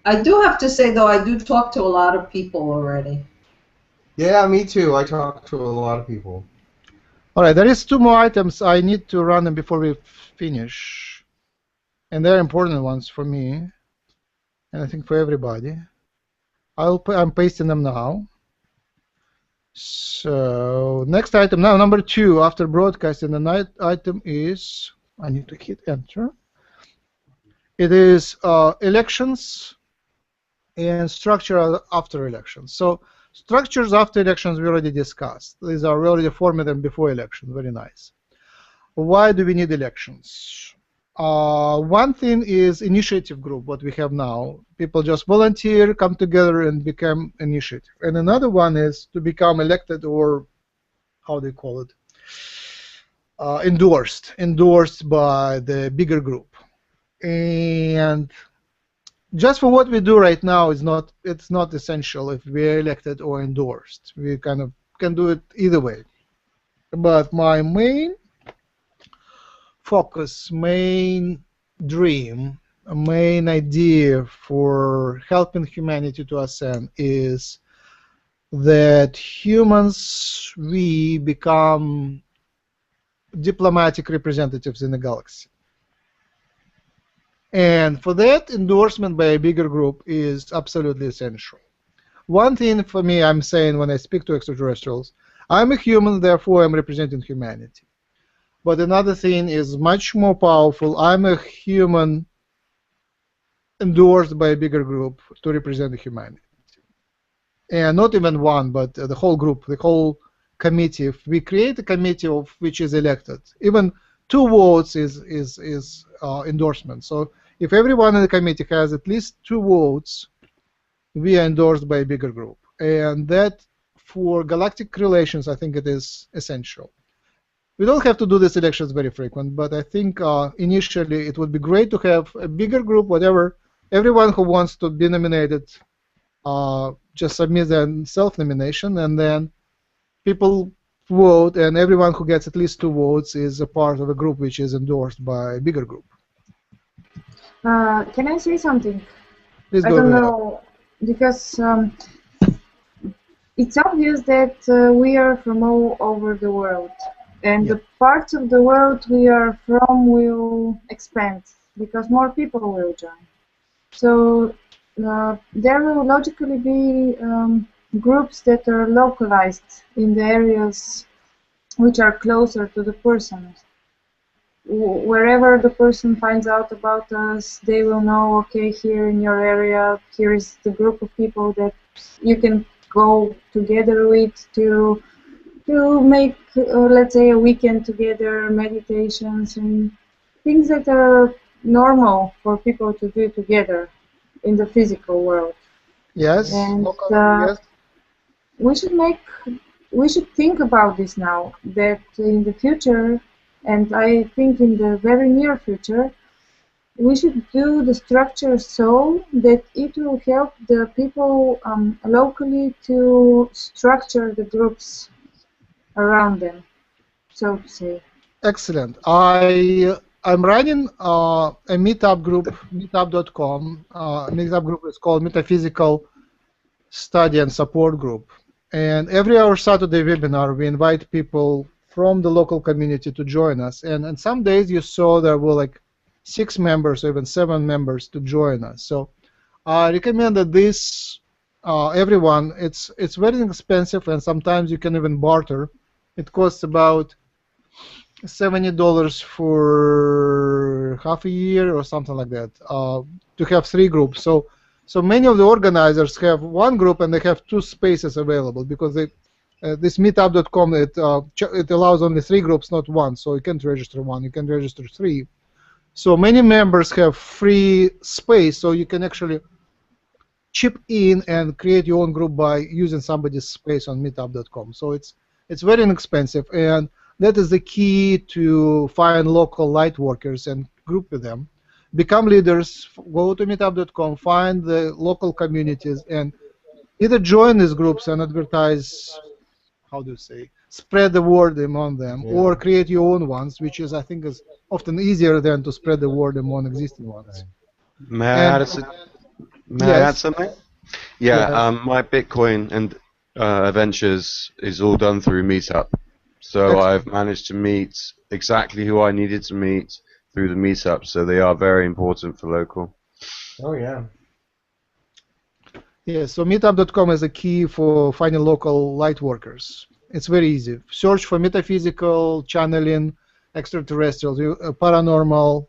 I do have to say though, I do talk to a lot of people already. Yeah, me too. I talk to a lot of people. All right. There is two more items. I need to run them before we finish, and they're important ones for me, and I think for everybody. I'm pasting them now. So next item now, number 2 after broadcasting. The night item is, I need to hit enter. It is elections and structure after elections. So structures after elections we already discussed. These are we already formed them before election. Very nice. Why do we need elections? One thing is initiative group, what we have now. People just volunteer, come together, and become initiative. And another one is to become elected, or how do you call it? Endorsed by the bigger group. And just for what we do right now, it's not essential if we're elected or endorsed. We kind of can do it either way. But my main focus, main dream, main idea for helping humanity to ascend is that humans, we become diplomatic representatives in the galaxy. And for that, endorsement by a bigger group is absolutely essential. One thing for me, I'm saying when I speak to extraterrestrials, I'm a human, therefore I'm representing humanity. But another thing is much more powerful. I'm a human endorsed by a bigger group to represent humanity. And not even one, but the whole group, the whole committee. If we create a committee of which is elected, even 2 votes is endorsement. So if everyone in the committee has at least 2 votes, we are endorsed by a bigger group. And that, for galactic relations, I think it is essential. We don't have to do these elections very frequent, but I think initially it would be great to have a bigger group, whatever. Everyone who wants to be nominated just submit their self-nomination, and then people vote, and everyone who gets at least 2 votes is a part of a group which is endorsed by a bigger group. Can I say something? Please I go don't ahead. know, because it's obvious that we are from all over the world, and Yeah. the parts of the world we are from will expand because more people will join. So there will logically be groups that are localized in the areas which are closer to the person. Wherever the person finds out about us, they will know, okay, here in your area, here is the group of people that you can go together with to make, let's say, a weekend together, meditations and things that are normal for people to do together in the physical world. Yes, And local, yes. we should make we should think about this now, that in the future, and I think in the very near future, we should do the structure so that it will help the people locally to structure the groups around them, so to say. Excellent. I'm running a meetup group, meetup.com. Meetup group is called Metaphysical Study and Support Group. And every our Saturday webinar, we invite people from the local community to join us. And some days you saw there were like 6 members or even 7 members to join us. So I recommend that this, everyone, it's very inexpensive, and sometimes you can even barter. It costs about $70 for half a year or something like that to have 3 groups. So many of the organizers have 1 group and they have 2 spaces available because they, this meetup.com, it allows only 3 groups, not 1. So you can't register 1, you can register 3. So many members have free space, so you can actually chip in and create your own group by using somebody's space on meetup.com. So it's very inexpensive, and that is the key to find local light workers and group with them. Become leaders, go to meetup.com, find the local communities, and either join these groups and advertise, how do you say, spread the word among them, or create your own ones, which is, I think, is often easier than to spread the word among existing ones. May I add something? Yeah, Yes. my Bitcoin and ventures is all done through Meetup. So Excellent. I've managed to meet exactly who I needed to meet through the Meetup, so they are very important for local. Oh, yeah. Yeah, so meetup.com is a key for finding local light workers. It's very easy. Search for metaphysical, channeling, extraterrestrials, paranormal,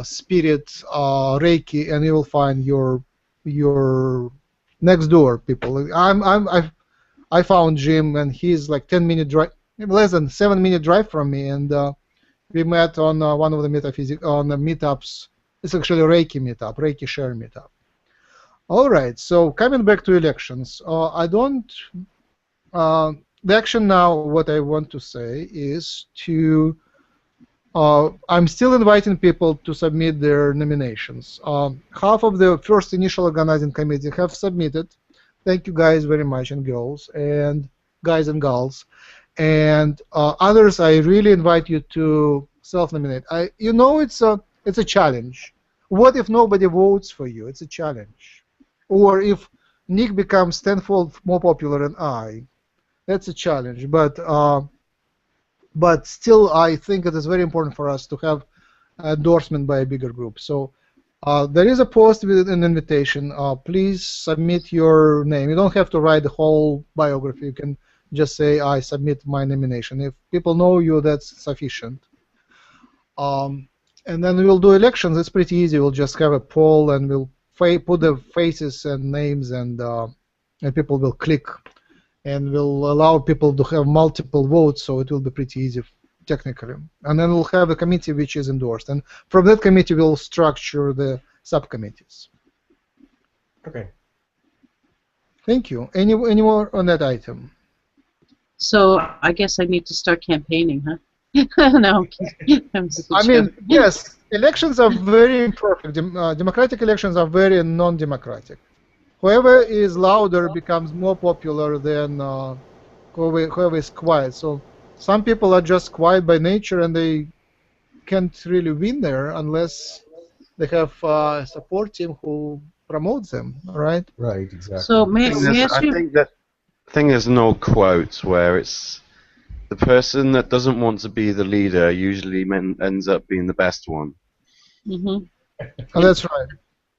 spirit, Reiki, and you will find your next door people. I found Jim, and he's like 10-minute drive, less than 7-minute drive from me, and we met on one of the meetups. It's actually a Reiki meetup, Reiki share meetup. All right, so coming back to elections, the action now, what I want to say is to, I'm still inviting people to submit their nominations. Half of the first initial organizing committee have submitted. Thank you guys very much, and girls, and guys and gals. And others, I really invite you to self-nominate. You know, it's a challenge. What if nobody votes for you? It's a challenge. Or if Nick becomes tenfold more popular than I, that's a challenge. But still, I think it is very important for us to have endorsement by a bigger group. So there is a post with an invitation. Please submit your name. You don't have to write the whole biography. You can just say, I submit my nomination. If people know you, that's sufficient. And then we'll do elections. It's pretty easy. We'll just have a poll, and we'll put the faces and names, and people will click. And we'll allow people to have multiple votes, so it will be pretty easy technically. And then we'll have a committee which is endorsed. And from that committee, we'll structure the subcommittees. Okay. Thank you. Any more on that item? So I guess I need to start campaigning, huh? No, I mean, yes, elections are very imperfect. Democratic elections are very non-democratic. Whoever is louder becomes more popular than whoever is quiet. So some people are just quiet by nature, and they can't really win there unless they have a support team who promotes them, right? Right, exactly. So may I ask you? I think there's an old quote where it's the person that doesn't want to be the leader usually ends up being the best one. Mm-hmm. Oh, that's right.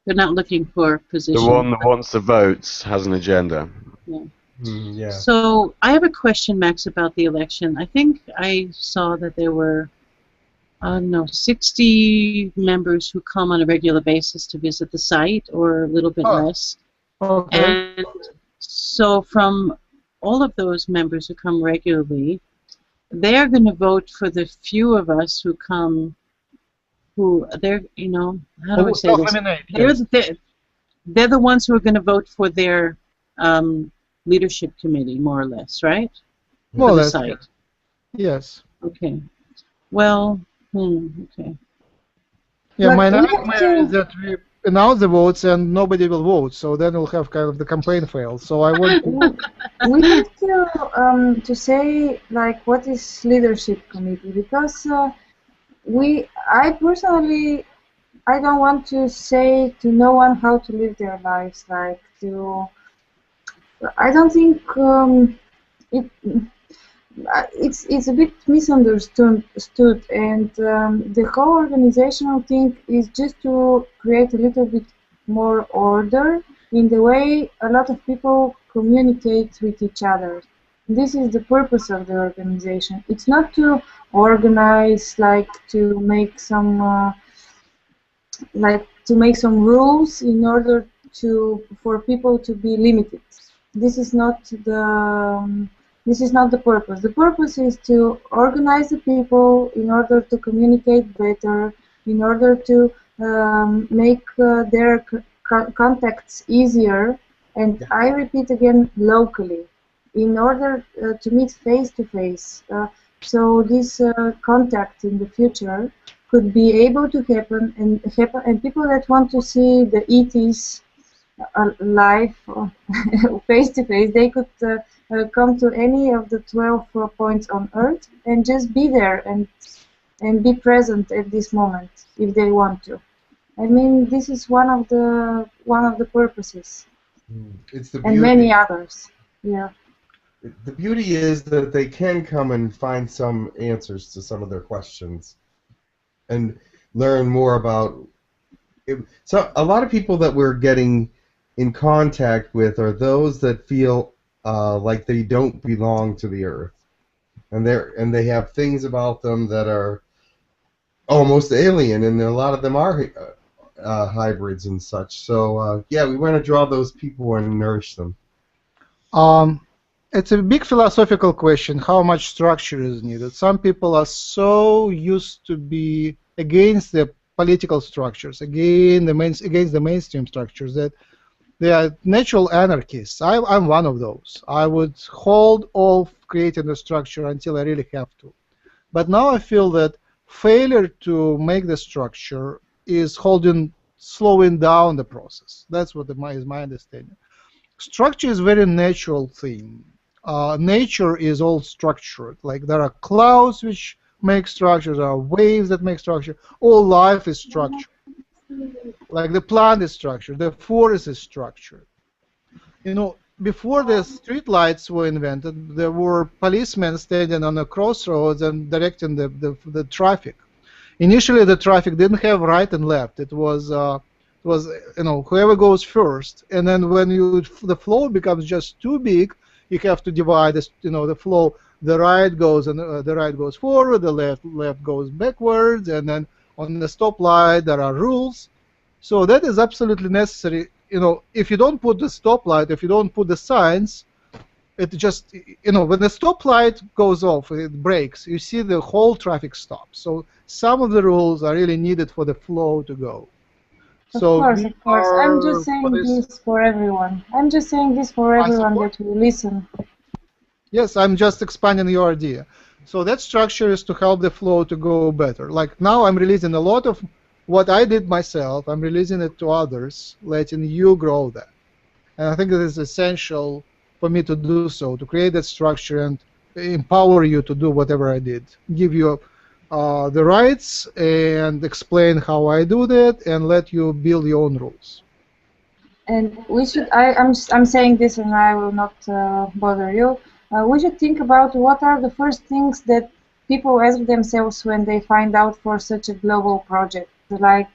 They're not looking for position. The one that wants the votes has an agenda. Yeah. Yeah. So I have a question, Max, about the election. I think I saw that there were, 60 members who come on a regular basis to visit the site, or a little bit less. Okay. And so from all of those members who come regularly, they are going to vote for the few of us who come, who they're, how do I say this? They're the ones who are going to vote for their leadership committee, more or less, right? More For or the less. site. Yes. Okay. Well, okay. Yeah, But my we have nightmare is to. that we announce the votes and nobody will vote, so then we'll have kind of the campaign fail. So I want to. We have to say like what is leadership committee, because I personally, I don't want to say to no one how to live their lives. Like to, I don't think it. It's a bit misunderstood, and the whole organizational thing is just to create a little bit more order in the way a lot of people communicate with each other. This is the purpose of the organization. It's not to organize, like to make some rules in order to for people to be limited. This is not the purpose. The purpose is to organize the people in order to communicate better, in order to make their contacts easier, and I repeat again, locally, in order to meet face to face. So this contact in the future could be able to happen, and people that want to see the ETs live, face to face, they could come to any of the 12 points on Earth and just be there and be present at this moment if they want to. I mean, this is one of the purposes, It's the and many others. Yeah. The beauty is that they can come and find some answers to some of their questions and learn more about it. So a lot of people that we're getting in contact with are those that feel like they don't belong to the Earth, and they have things about them that are almost alien, and a lot of them are hybrids and such. So yeah, we want to draw those people and nourish them. It's a big philosophical question, how much structure is needed. Some people are so used to be against the political structures, against the mainstream structures, that they are natural anarchists. I'm one of those. I would hold off creating a structure until I really have to. But now I feel that failure to make the structure is slowing down the process. That's what is my understanding. Structure is a very natural thing. Nature is all structured. Like there are clouds which make structures, there are waves that make structure. All life is structured. Like the plant is structured, the forest is structured. You know, before the street lights were invented, there were policemen standing on the crossroads and directing the traffic. Initially, the traffic didn't have right and left. It was whoever goes first, and then when the flow becomes just too big, you have to divide the flow. The right goes forward, the left goes backwards, and then on the stoplight there are rules. So that is absolutely necessary. If you don't put the stoplight, if you don't put the signs, it just when the stoplight goes off, it breaks. You see the whole traffic stops. So some of the rules are really needed for the flow to go. Of course. I'm just saying this for everyone. That will listen. Yes, I'm just expanding your idea. So that structure is to help the flow to go better. Like now I'm releasing a lot of what I did myself. I'm releasing it to others, letting you grow that. And I think it is essential for me to do so, to create that structure and empower you to do whatever I did. Give you the rights and explain how I do that, and let you build your own rules. And we should. I'm saying this, and I will not bother you. We should think about what are the first things that people ask themselves when they find out for such a global project. Like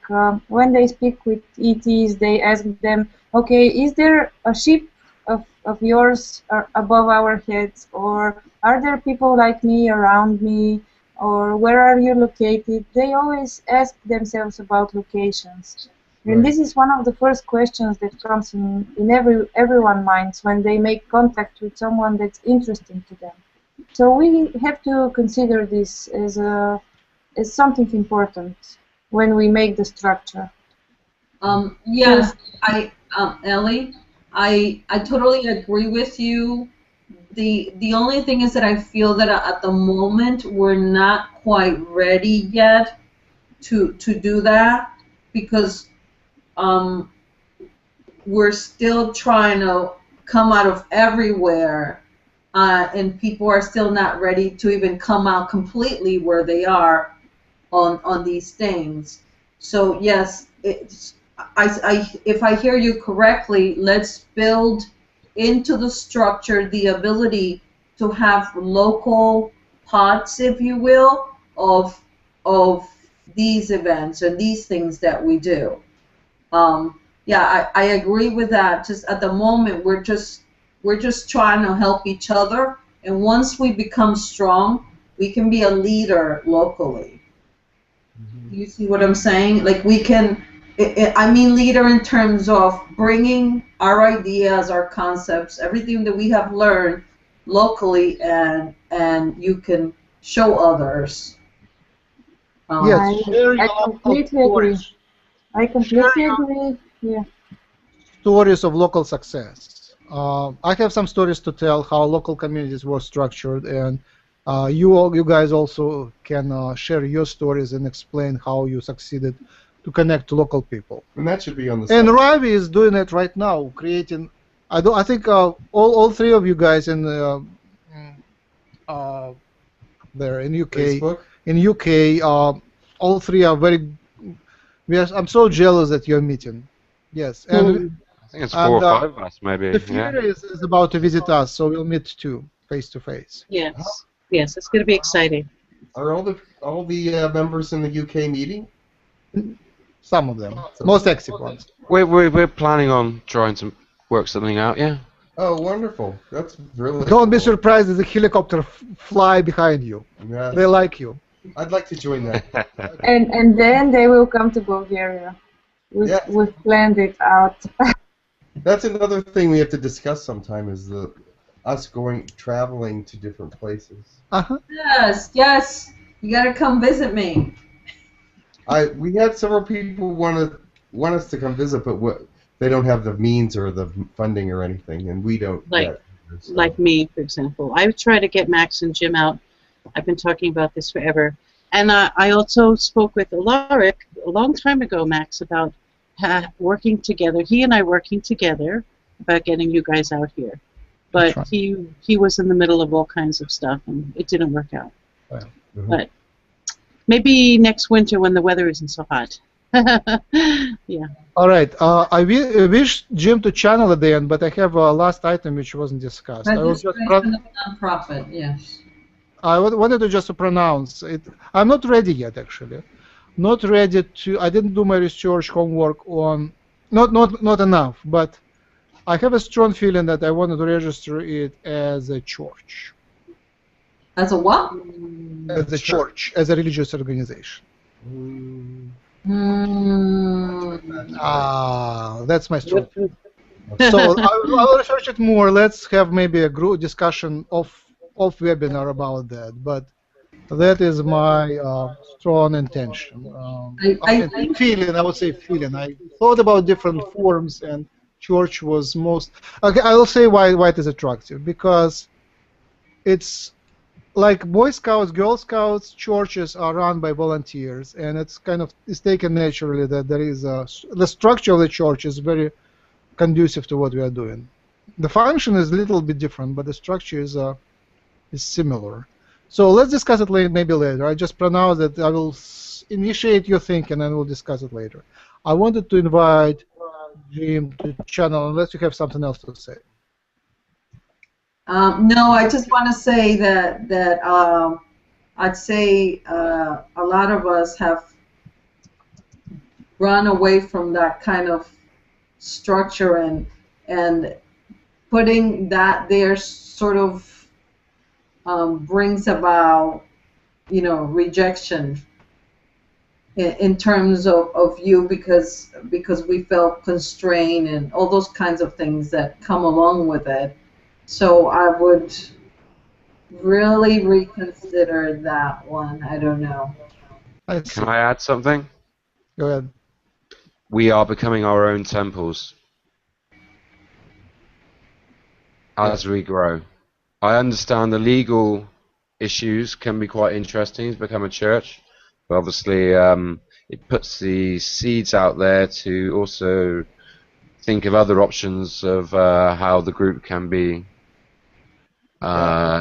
when they speak with ETs, they ask them, "Okay, is there a ship of yours above our heads, or are there people like me around me, or where are you located?" They always ask themselves about locations. And this is one of the first questions that comes in everyone's minds when they make contact with someone that's interesting to them. So we have to consider this as something important when we make the structure. Yes, Ellie, I totally agree with you. The only thing is that I feel that at the moment we're not quite ready yet to do that, because we're still trying to come out of everywhere, and people are still not ready to even come out completely where they are on these things. So yes, if I hear you correctly, let's build into the structure the ability to have local pods, if you will, of these events and these things that we do. Yeah, I agree with that. Just at the moment, we're just trying to help each other, and once we become strong, we can be a leader locally. You see what I'm saying? Like we can, I mean leader in terms of bringing our ideas, our concepts, everything that we have learned locally, and you can show others. Yes, share I your completely agree. stories. I completely agree. Yeah. Stories of local success. I have some stories to tell how local communities were structured, and you guys also can share your stories and explain how you succeeded to connect to local people. And that should be on the And site. Ravi is doing it right now, creating. I think all three of you guys in there in UK, Facebook? all three are very. Yes, I'm so jealous that you're meeting. Yes, and I think it's 4 or 5 of us, maybe. the Yeah. Fury is about to visit us, so we'll meet too, face to face. Yes. Yes, it's going to be exciting. Are all the members in the UK meeting? Some of them, most active ones. We're planning on trying to work something out. Yeah. Oh, wonderful! That's really. Don't be cool. surprised if the helicopter fly behind you. Yeah. They like you. I'd like to join that. And then they will come to Bulgaria. Yeah. We've planned it out. That's another thing we have to discuss sometime, is us traveling to different places. Yes, you gotta come visit me. We had several people want us to come visit, but they don't have the means or the funding or anything, and we don't. Like- yet, so. Like me, for example. I try to get Max and Jim out. I've been talking about this forever. And I also spoke with Alaric a long time ago, Max, about working together. He and I working together about getting you guys out here. But right. he was in the middle of all kinds of stuff, and it didn't work out. Well, But maybe next winter when the weather isn't so hot. Yeah. All right. I wish Jim to channel at the end, but I have a last item which wasn't discussed. I was just Nonprofit, yes. I wanted to just pronounce it. I'm not ready yet, actually. Not ready to. I didn't do my research homework on. Not enough, but I have a strong feeling that I wanted to register it as a church. As a what? As a church, as a religious organization. That's my strong feeling. So I will research it more. Let's have maybe a group discussion off webinar about that. But that is my strong intention. I think Feeling, I would say feeling. I thought about different forms, and church was most. Okay, I will say why it is attractive, because it's like Boy Scouts, Girl Scouts, churches are run by volunteers, and it's taken naturally that there is the structure of the church is very conducive to what we are doing. The function is a little bit different, but the structure is similar. So let's discuss it maybe later. I just pronounced that I will initiate your thinking and we'll discuss it later. I wanted to invite Jim to channel unless you have something else to say. no, I just want to say that I'd say a lot of us have run away from that kind of structure, and putting that there sort of brings about, rejection in terms of you, because we felt constrained and all those kinds of things that come along with it. So I would really reconsider that one. I don't know. Can I add something? Go ahead. We are becoming our own temples. as we grow. I understand the legal issues can be quite interesting to become a church, but obviously it puts the seeds out there to also think of other options of how the group can be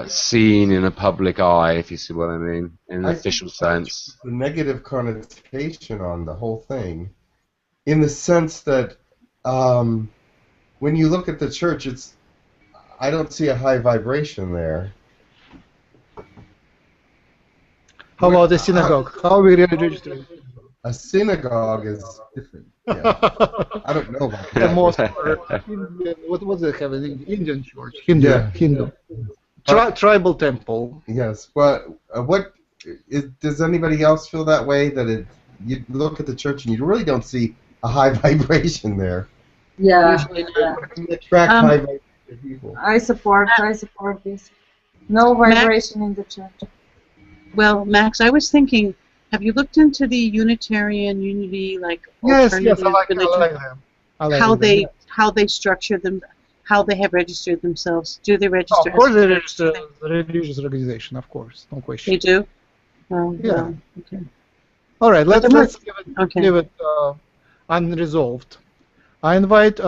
seen in a public eye, if you see what I mean, in an official sense. The negative connotation on the whole thing, in the sense that when you look at the church, I don't see a high vibration there. How about the synagogue? How we really register it? A synagogue is different. Yeah. I don't know about The that. most Indian, what they have in Indian church? Hindu. Tribal temple. Yes, but does anybody else feel that way? That you look at the church and you really don't see a high vibration there. Yeah. Usually not. Attract high vibration people. I support this. No vibration in the church. Well, Max, I was thinking, have you looked into the Unitarian unity, like Yes, alternative I like religion? them. I like How them. how they structure them, how they have registered themselves. Do they register? Of course, as they a church? register as a religious organization, of course, no question. They do. Oh, Yeah. well, okay. All right, let's Okay. leave it unresolved. I invite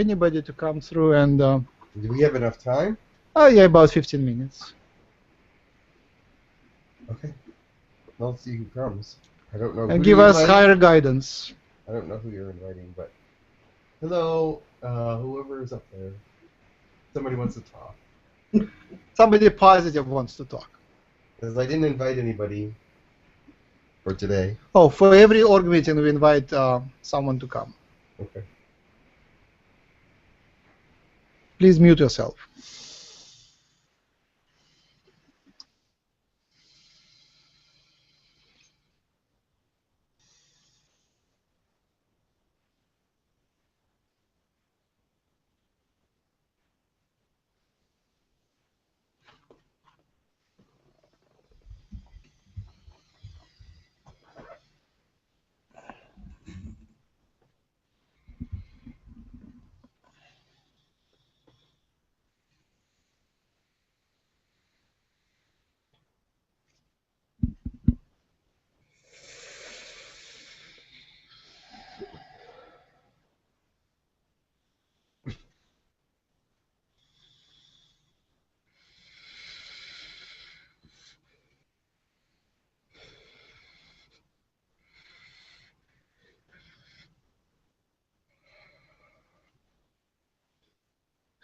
anybody to come through and. Do we have enough time? Oh yeah, about 15 minutes. Okay. Let's see who comes. I don't know. And who give you're us inviting. higher guidance. I don't know who you're inviting, but hello, whoever is up there. Somebody wants to talk. Somebody positive wants to talk. Because I didn't invite anybody for today. Oh, for every org meeting we invite someone to come. Okay. Please mute yourself.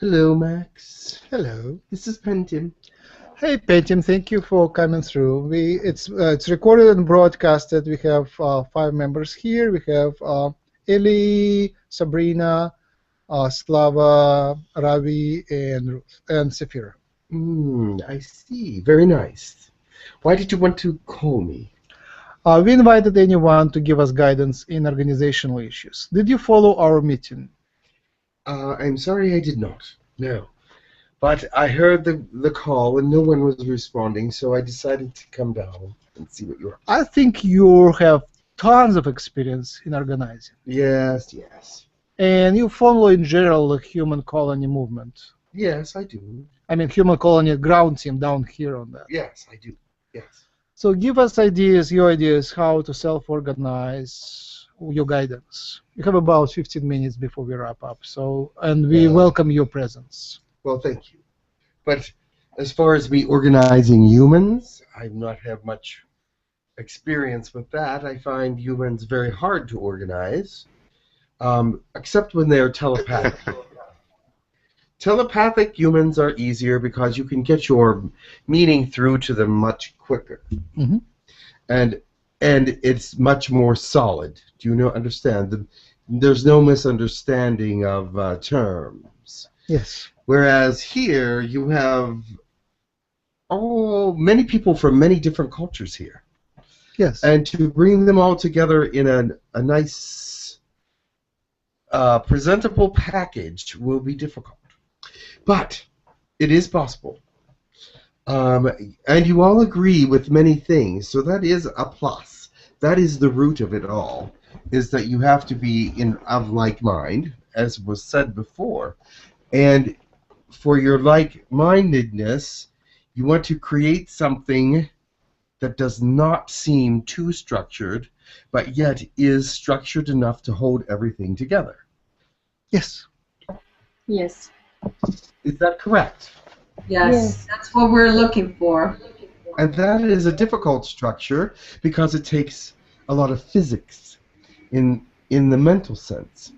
Hello, Max. Hello. This is Pentim. Hey, Pentim, thank you for coming through. It's recorded and broadcasted. We have 5 members here. We have Ellie, Sabrina, Slava, Ravi, and Ruth, and Safira. I see. Very nice. Why did you want to call me? We invited anyone to give us guidance in organizational issues. Did you follow our meeting? I'm sorry I did not. No. But I heard the call and no one was responding, so I decided to come down and see what you're. I think you have tons of experience in organizing. Yes, yes. And you follow in general the human colony movement. Yes, I do. I mean, human colony ground team down here on that. Yes, I do. Yes. So give us your ideas, how to self-organize, your guidance. You have about 15 minutes before we wrap up. So, and we welcome your presence. Well, thank you. But as far as me organizing humans, I've not had much experience with that. I find humans very hard to organize, except when they're telepathic. Telepathic humans are easier because you can get your meaning through to them much quicker. Mm-hmm. And it's much more solid. Do you understand? There's no misunderstanding of terms. Yes. Whereas here you have many people from many different cultures here. Yes. And to bring them all together in a nice, presentable package will be difficult. But it is possible. And you all agree with many things, so that is a plus. That is the root of it all, is that you have to be of like mind, as was said before. And for your like-mindedness, you want to create something that does not seem too structured, but yet is structured enough to hold everything together. Yes. Yes. Is that correct? Yes, Yes. that's what we're looking for. And that is a difficult structure because it takes a lot of physics in the mental sense.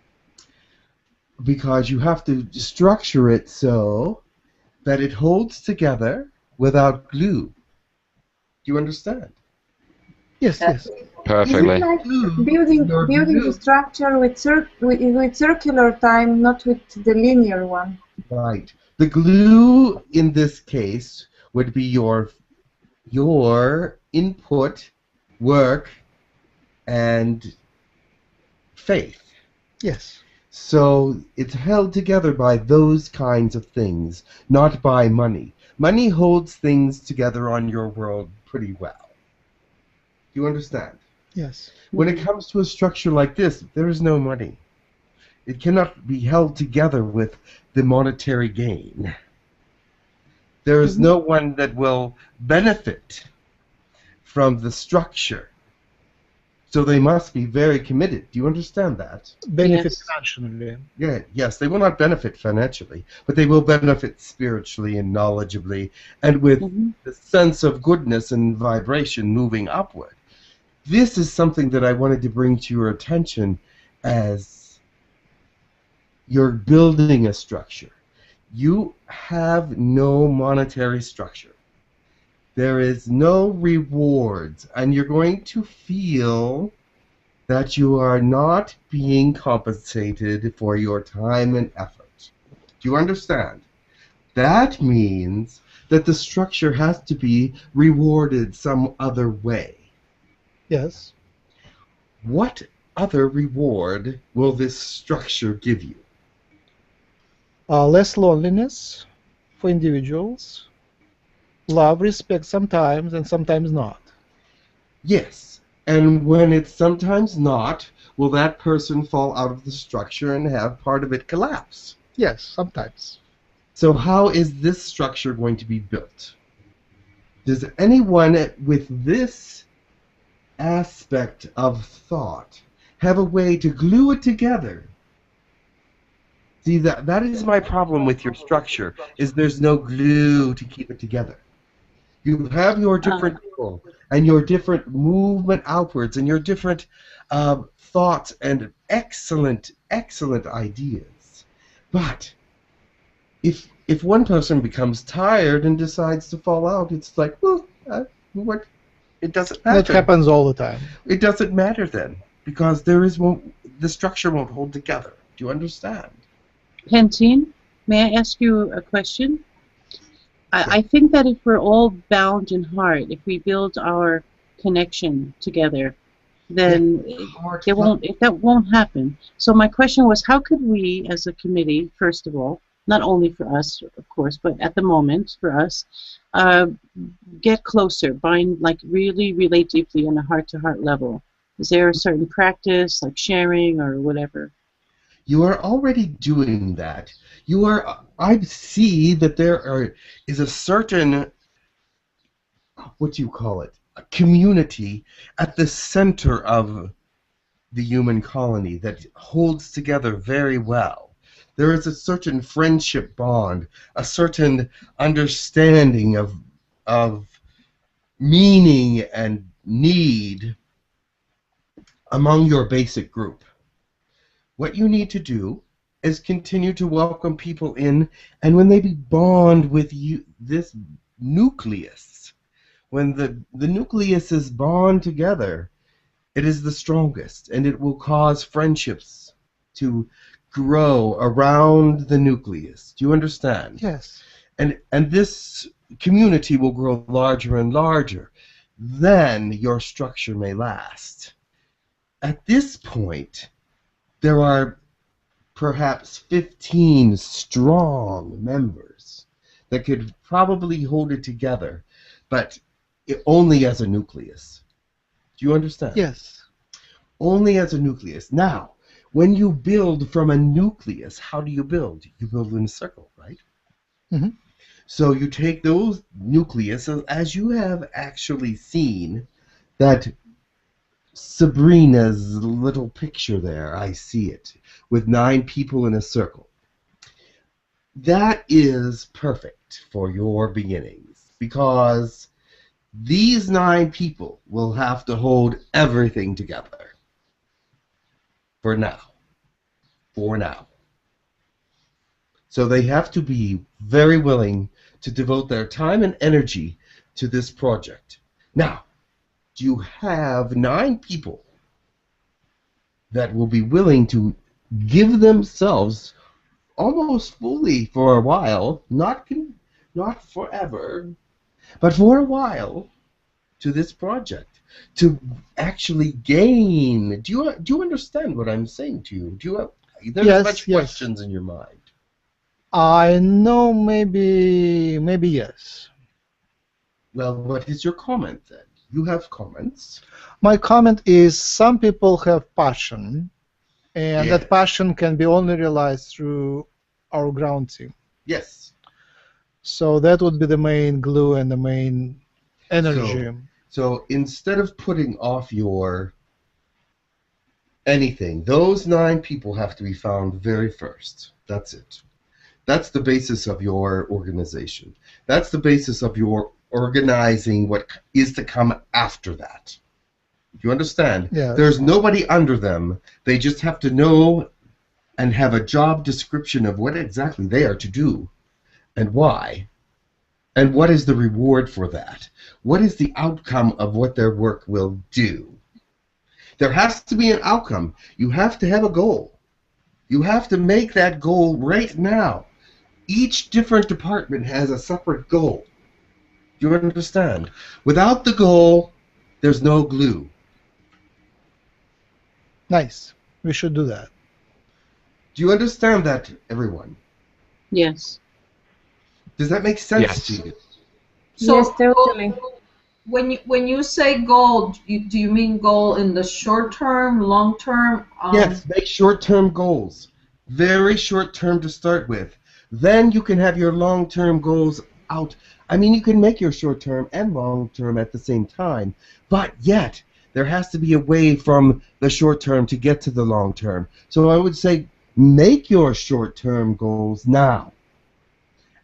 Because you have to structure it so that it holds together without glue. Do you understand? Yes, yes. Is it Perfectly. like Glue, building your building glue. the structure with circular time, not with the linear one? Right. The glue in this case would be your input, work, and faith. Yes. So it's held together by those kinds of things, not by money. Money holds things together on your world pretty well. Do you understand? Yes. When it comes to a structure like this, there is no money. It cannot be held together with the monetary gain. There is no one that will benefit from the structure. So they must be very committed. Do you understand that? Benefit Yes. financially. Yeah, yes, they will not benefit financially, but they will benefit spiritually and knowledgeably and with the sense of goodness and vibration moving upward. This is something that I wanted to bring to your attention as you're building a structure. You have no monetary structure. There is no rewards, and you're going to feel that you are not being compensated for your time and effort. Do you understand? That means that the structure has to be rewarded some other way. Yes. What other reward will this structure give you? Less loneliness for individuals. Love, respect sometimes, and sometimes not. Yes. And when it's sometimes not, will that person fall out of the structure and have part of it collapse? Yes, sometimes. So how is this structure going to be built? Does anyone with this aspect of thought have a way to glue it together? See, that is my problem with your structure, is there's no glue to keep it together. You have your different people and your different movement outwards and your different thoughts and excellent, excellent ideas. But if one person becomes tired and decides to fall out, it's like, well, what? It doesn't matter. That happens all the time. It doesn't matter then, because the structure won't hold together. Do you understand? Pantene, may I ask you a question? I think that if we're all bound in heart, if we build our connection together, then that won't happen. So my question was, how could we, as a committee, first of all, not only for us, of course, but at the moment for us, get closer, bind, like really relate deeply on a heart-to-heart level? Is there a certain practice, like sharing or whatever? You are already doing that. I see that there is a certain, what do you call it, a community at the center of the human colony that holds together very well. There is a certain friendship bond, a certain understanding of meaning and need among your basic group. What you need to do is continue to welcome people in, and when they bond with you, this nucleus, when the nucleuses bond together, it is the strongest, and it will cause friendships to grow around the nucleus. Do you understand? Yes. And this community will grow larger and larger. Then your structure may last. At this point, there are perhaps 15 strong members that could probably hold it together, but only as a nucleus. Do you understand? Yes. Only as a nucleus. Now, when you build from a nucleus, how do you build? You build in a circle, right? Mm-hmm. So you take those nucleus, as you have actually seen, that Sabrina's little picture there, I see it, with 9 people in a circle. That is perfect for your beginnings, because these 9 people will have to hold everything together. For now. For now. So they have to be very willing to devote their time and energy to this project. Now, you have 9 people that will be willing to give themselves almost fully for a while, not forever, but for a while, to this project, to actually gain. Do you understand what I'm saying to you? There's Yes, much yes. questions in your mind. I know, maybe yes. Well, what is your comment then? You have comments. My comment is some people have passion, and Yes. that passion can be only realized through our grounding. Yes. So that would be the main glue and the main energy. So instead of putting off your anything, those 9 people have to be found very first. That's it. That's the basis of your organization. That's the basis of your organizing what is to come after that. Do you understand? Yeah. There's nobody under them. They just have to know and have a job description of what exactly they are to do and why. And what is the reward for that? What is the outcome of what their work will do? There has to be an outcome. You have to have a goal. You have to make that goal right now. Each different department has a separate goal. Do you understand? Without the goal, there's no glue. Nice. We should do that. Do you understand that, everyone? Yes. Does that make sense Yes. to you? So, Yes, totally. when you say goal, do you mean goal in the short term, long term? Yes, make short-term goals. Very short-term to start with. Then you can have your long-term goals out. I mean, you can make your short-term and long-term at the same time, but yet there has to be a way from the short-term to get to the long-term. So I would say make your short-term goals now.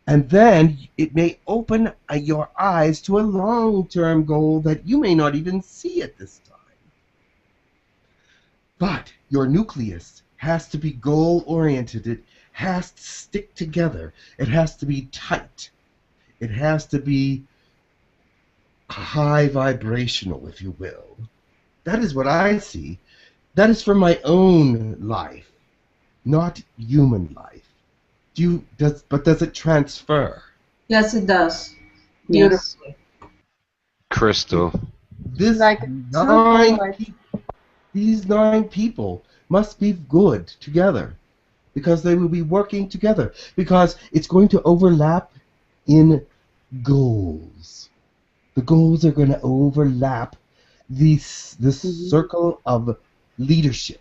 And then it may open your eyes to a long-term goal that you may not even see at this time. But your nucleus has to be goal-oriented. It has to stick together. It has to be tight. It has to be high vibrational, if you will. That is what I see. That is from my own life, not human life. But does it transfer? Yes, it does. Yes. Beautifully. Crystal. This Like these 9 people must be good together, because they will be working together, because it's going to overlap in goals. The goals are going to overlap this circle of leadership.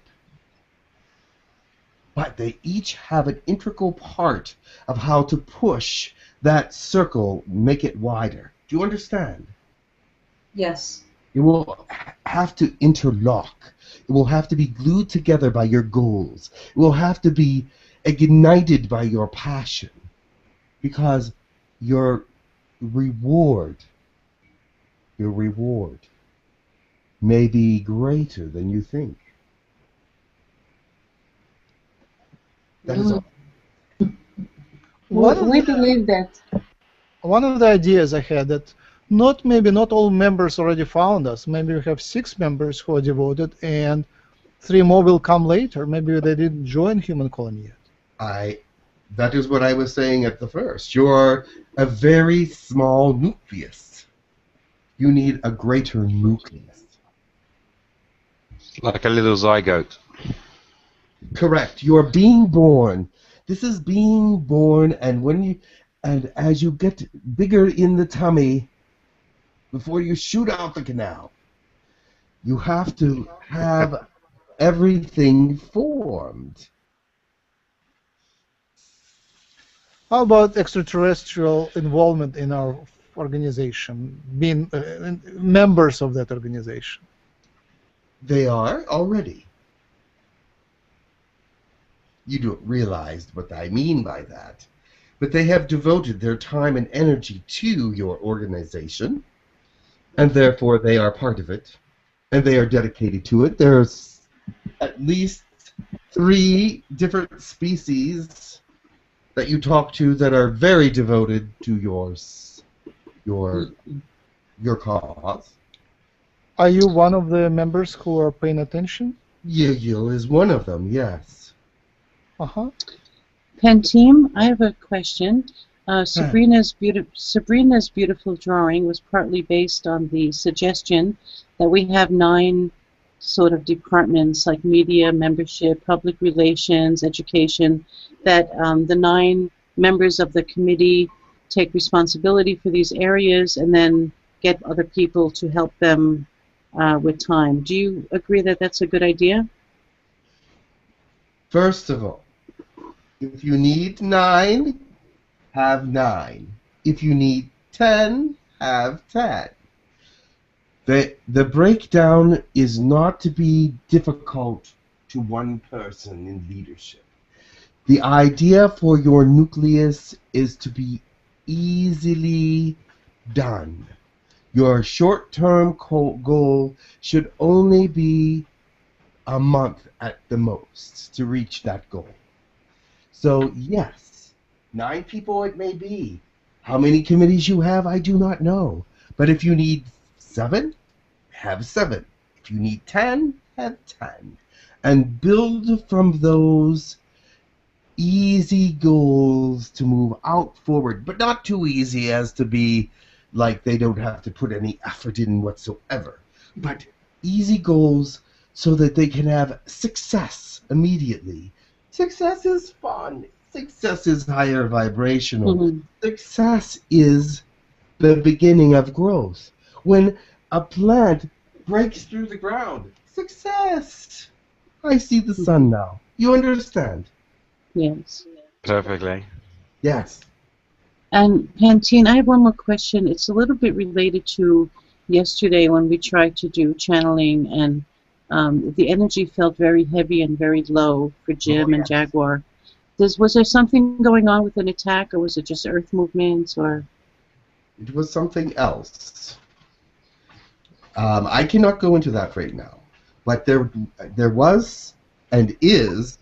But they each have an integral part of how to push that circle, make it wider. Do you understand? Yes. It will have to interlock. It will have to be glued together by your goals. It will have to be ignited by your passion, because your reward may be greater than you think. That is all. We believe that. One of the ideas I had that maybe not all members already found us. Maybe we have 6 members who are devoted, and 3 more will come later. Maybe they didn't join Human Colony yet. That is what I was saying at the first. You're a very small nucleus. You need a greater nucleus. Like a little zygote. Correct. You are being born. This is being born, and as you get bigger in the tummy, before you shoot out the canal, you have to have everything formed. How about extraterrestrial involvement in our organization, being members of that organization? They are already. You don't realize what I mean by that. But they have devoted their time and energy to your organization, and therefore they are part of it, and they are dedicated to it. There's at least 3 different species that you talk to that are very devoted to your cause. Are you one of the members who are paying attention? Yahyel is one of them, yes. Uh-huh. Team, I have a question. Sabrina's beautiful drawing was partly based on the suggestion that we have 9 sort of departments like media, membership, public relations, education, that the 9 members of the committee take responsibility for these areas and then get other people to help them with time. Do you agree that that's a good idea? First of all, if you need 9, have 9. If you need 10, have 10. The breakdown is not to be difficult to one person in leadership. The idea for your nucleus is to be easily done. Your short-term goal should only be a month at the most to reach that goal. So yes, 9 people it may be. How many committees you have, I do not know. But if you need 7, have 7. If you need 10, have 10. And build from those easy goals to move out forward, but not too easy as to be like they don't have to put any effort in whatsoever. But easy goals so that they can have success immediately. Success is fun. Success is higher vibrational. Mm-hmm. Success is the beginning of growth. When a plant breaks through the ground, success. I see the sun now. You understand? Yes. Perfectly. Yes. And Pantene, I have one more question. It's a little bit related to yesterday when we tried to do channeling, and the energy felt very heavy and very low for Jim and Jaguar. Was there something going on with an attack, or was it just earth movements, or? It was something else. I cannot go into that right now, but there was and is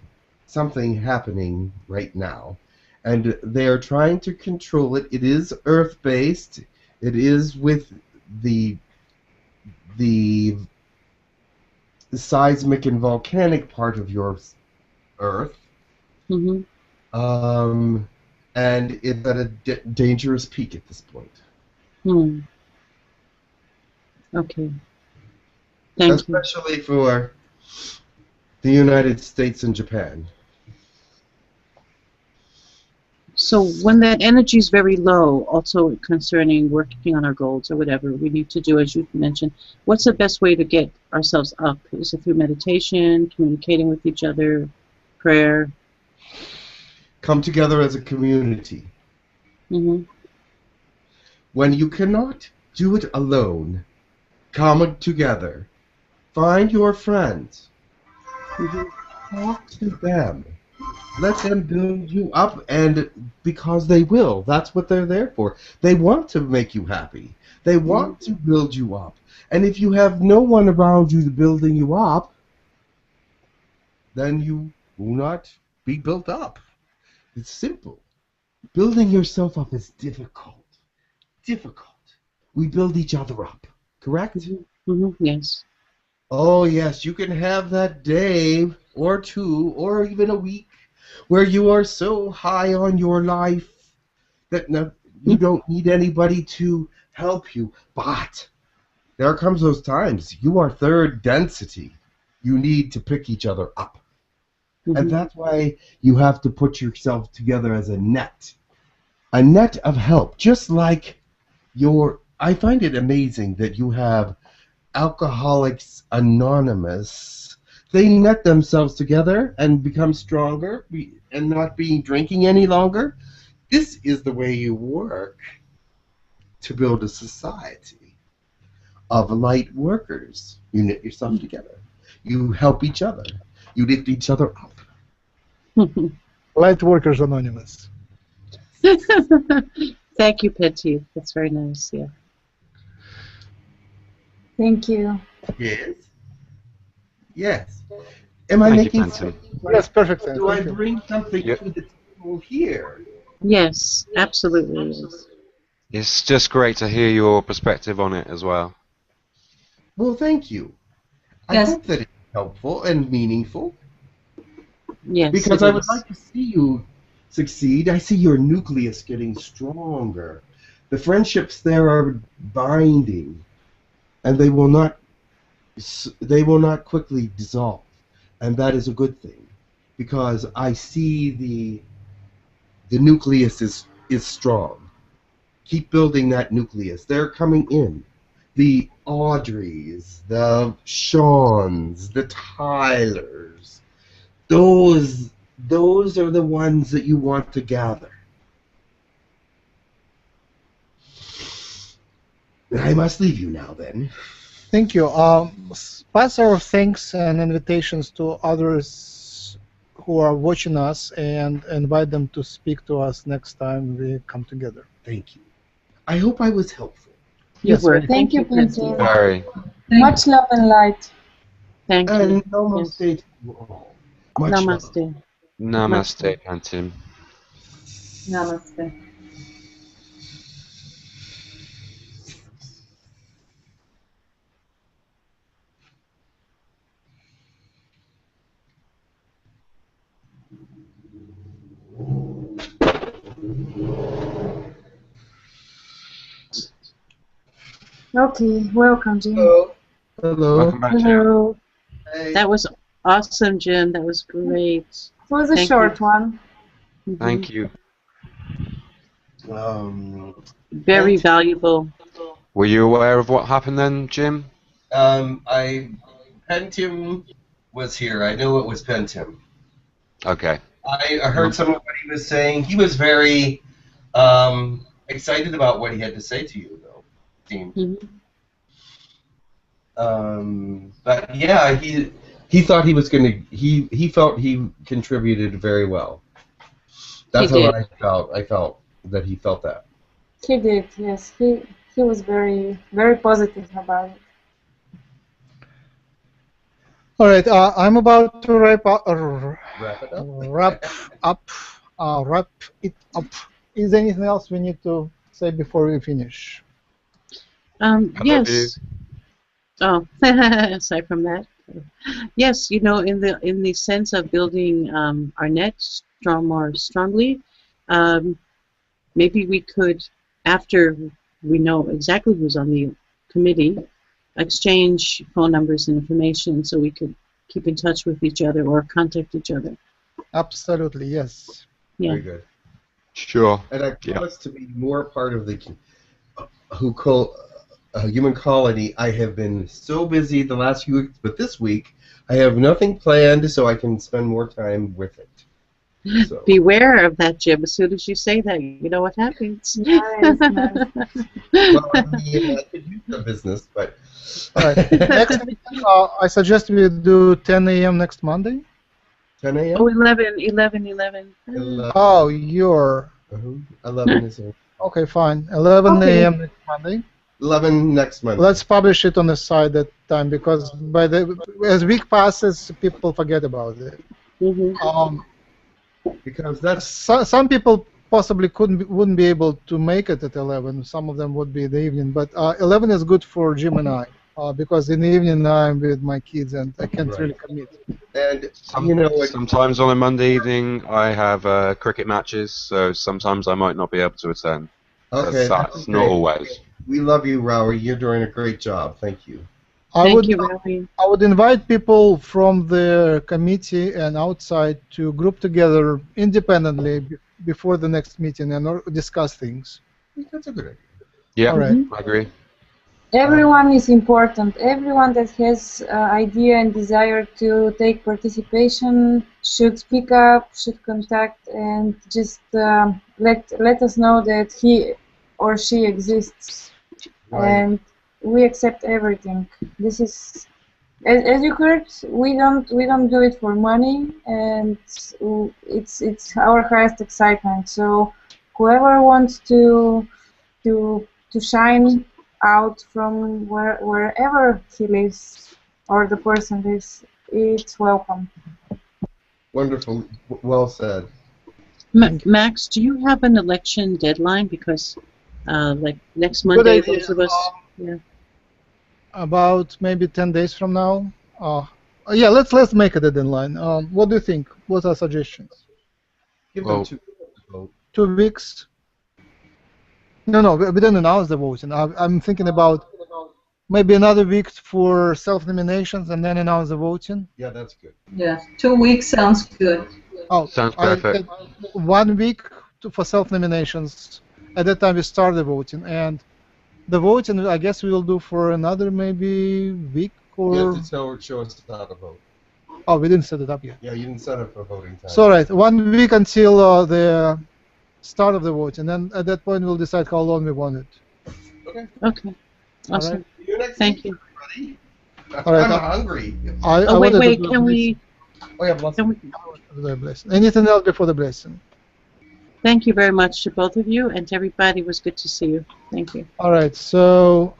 something happening right now, and they are trying to control it. It is earth-based. It is with the seismic and volcanic part of your Earth. Mm-hmm. And it's at a dangerous peak at this point. Hmm. Okay. Thank you. Especially for the United States and Japan. So when that energy is very low, also concerning working on our goals or whatever we need to do, as you mentioned, what's the best way to get ourselves up? Is it through meditation, communicating with each other, prayer? Come together as a community. Mm-hmm. When you cannot do it alone, come together. Find your friends. Mm-hmm. Talk to them. Let them build you up, and because they will. That's what they're there for. They want to make you happy. They want to build you up. And if you have no one around you building you up, then you will not be built up. It's simple. Building yourself up is difficult. Difficult. We build each other up. Correct? Mm-hmm. Mm-hmm. Yes. Oh, yes. You can have that day or 2 or even a week where you are so high on your life that you don't need anybody to help you. But there comes those times. You are 3rd density. You need to pick each other up. Mm-hmm. And that's why you have to put yourself together as a net of help. Just like I find it amazing that you have Alcoholics Anonymous they net themselves together and become stronger and not being drinking any longer. This is the way you work to build a society of light workers. You knit yourself together. You help each other. You lift each other up. Lightworkers Anonymous. Thank you, Petty. That's very nice. Yeah. Thank you. Yes. Yes. Am I Thank you, making Phantom. sense? Yes, perfect. Do I Thank you. bring something Yep. to the table here? Yes, absolutely. Yes. It's just great to hear your perspective on it as well. Well, thank you. I Yes. hope that it's helpful and meaningful. Yes. Because it I would is. like to see you succeed. I see your nucleus getting stronger. The friendships there are binding, and they will not quickly dissolve, and that is a good thing, because I see the nucleus is strong. Keep building that nucleus. They're coming in. The Audreys, the Shawns, the Tylers. Those are the ones that you want to gather. I must leave you now, then. Thank you. Pass our thanks and invitations to others who are watching us and invite them to speak to us next time we come together. Thank you. I hope I was helpful. You Yes, were. Thank you, Petty. Phantom. Very. Much love and light. Thank you. And namaste to you all. Much love. Namaste. Namaste, Phantom. Namaste. Okay, welcome, Jim. Hello. Hello. Welcome back, Jim. Hello. Hey. That was awesome, Jim. That was great. It was a Thank short you. one. Mhm. Thank you. Very Thank- valuable. Were you aware of what happened then, Jim? Pentim was here. I knew it was Pentim. Okay. I heard some of what he was saying. He was very excited about what he had to say to you, though. Seemed. Mhm. But yeah, he thought he was going to. He felt he contributed very well. That's He what did. I felt. I felt that he felt that. He did, yes. He was very, very positive about it. All right, I'm about to wrap up. Wrap it up. Wrap it up. Is there anything else we need to say before we finish? Yes. Oh, aside from that, yes. You know, in the sense of building our net more strongly, maybe we could, after we know exactly who's on the committee, exchange phone numbers and information so we could keep in touch with each other or contact each other. Absolutely, yes. Yeah. Very good. Sure. And I Yeah. promise to be more part of the human colony. I have been so busy the last few weeks, but this week I have nothing planned, so I can spend more time with it. So. Beware of that, Jim. As soon as you say that, you know what happens. Nice, nice. Well, I mean, I could use the business, but. All right. Next week, I suggest we do 10 a.m. next Monday. 10 a.m. Oh, 11. 11. Oh, you're 11 is it? okay. Fine. 11 Okay. a.m. next Monday. 11 next month. Let's publish it on the site that time because as week passes, people forget about it. Mm-hmm. Because that's Some people possibly wouldn't be able to make it at 11. Some of them would be in the evening, but 11 is good for Jim and I because in the evening I'm with my kids and I can't Right. really commit. and you know it, Sometimes on a Monday evening I have cricket matches, so sometimes I might not be able to attend. okay. That's not always. We love you, Rowie. You're doing a great job. Thank you. Thank you, Ravi. I would invite people from the committee and outside to group together independently before the next meeting and discuss things. That's a good idea. Yeah, All right. I agree. Everyone is important. Everyone that has idea and desire to take participation should speak up, should contact, and just let us know that he or she exists. Right. And we accept everything. This is, as you heard, we don't do it for money, and it's our highest excitement. So whoever wants to shine out from wherever he lives or the person lives, it's welcome. Wonderful. Well said. Max, do you have an election deadline? Because like next Good Monday, idea. those of us. Yeah. About maybe 10 days from now. Yeah, let's make it a deadline. What do you think? What are suggestions? Give Well, them 2 weeks to vote. 2 weeks? No, we didn't announce the voting. I'm thinking about maybe another week for self-nominations and then announce the voting. Yeah, that's good. Yeah, 2 weeks sounds good. Oh, sounds I perfect. said 1 week for self-nominations. At that time we start the voting, and the voting I guess we will do for another maybe week You have or. to show us how to vote. Oh, we didn't set it up yet. Yeah, you didn't set up for voting time. So right, 1 week until the start of the voting, and then at that point we'll decide how long we want it. Okay. Okay. All Awesome. right. See you next Thank week, you. everybody. All right, I'm hungry. I Oh wait, wanted to wait. do Can a we? Oh, yeah, bless Can you. we? the blessing. Anything else before the blessing? Thank you very much to both of you, and to everybody. It was good to see you. Thank you. All right, so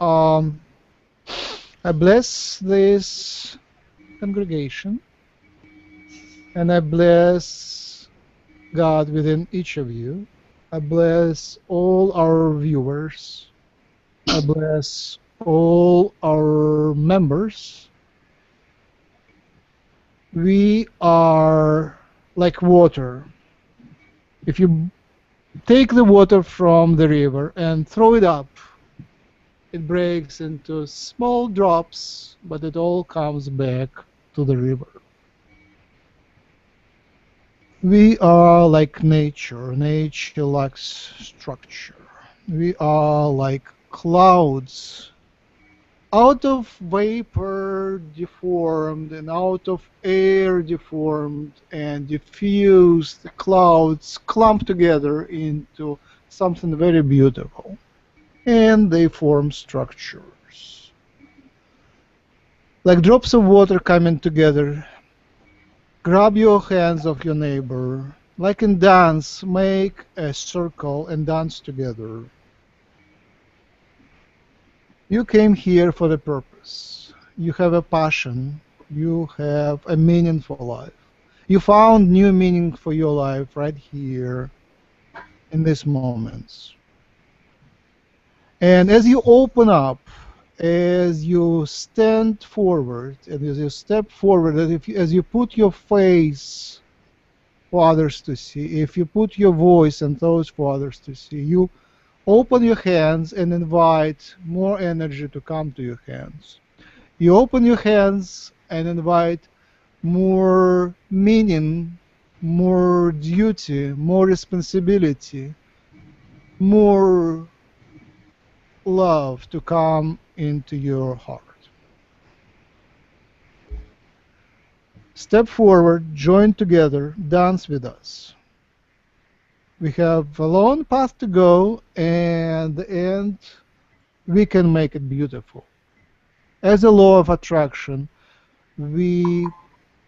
I bless this congregation, and I bless God within each of you. I bless all our viewers. I bless all our members. We are like water. If you take the water from the river and throw it up, it breaks into small drops, but it all comes back to the river. We are like nature. Nature lacks structure. We are like clouds, out of vapor deformed and out of air deformed and diffused. The clouds clump together into something very beautiful, and they form structures. Like drops of water coming together, grab your hands of your neighbor. Like in dance, make a circle and dance together. You came here for a purpose. You have a passion. You have a meaning for life. You found new meaning for your life right here in these moments. And as you open up, as you stand forward, and as you step forward, as you put your face for others to see, if you put your voice and thoughts for others to see, you open your hands and invite more energy to come to your hands. You open your hands and invite more meaning, more duty, more responsibility, more love to come into your heart. Step forward, join together, dance with us. We have a long path to go, and at the end, we can make it beautiful. As a law of attraction, we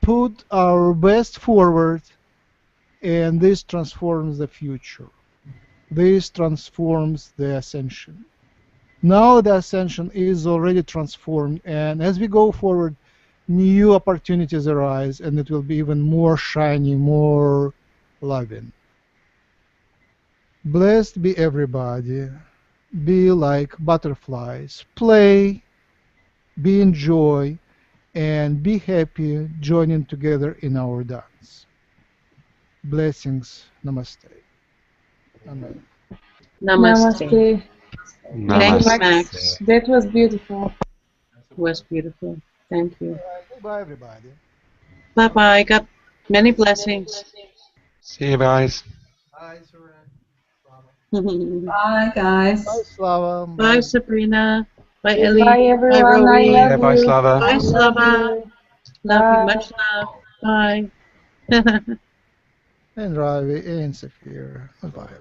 put our best forward, and this transforms the future. This transforms the ascension. Now the ascension is already transformed, and as we go forward, new opportunities arise, and it will be even more shiny, more loving. Blessed be everybody. Be like butterflies. Play, be in joy, and be happy joining together in our dance. Blessings. Namaste. Amen. Namaste. Namaste. Thank you, Namaste. Max. That was beautiful. It was beautiful. Thank you. Goodbye, everybody. Bye bye. Got many blessings. See you guys. Hi, Saran. Bye, guys. Bye, Slava. Bye, Sabrina. Bye, Ellie. Bye, everyone. I Rowie. Yeah, love bye, you. Slava. Bye, Love Slava. you. Love you. Bye. Much love. Bye. And Ravi and Saphir. Bye.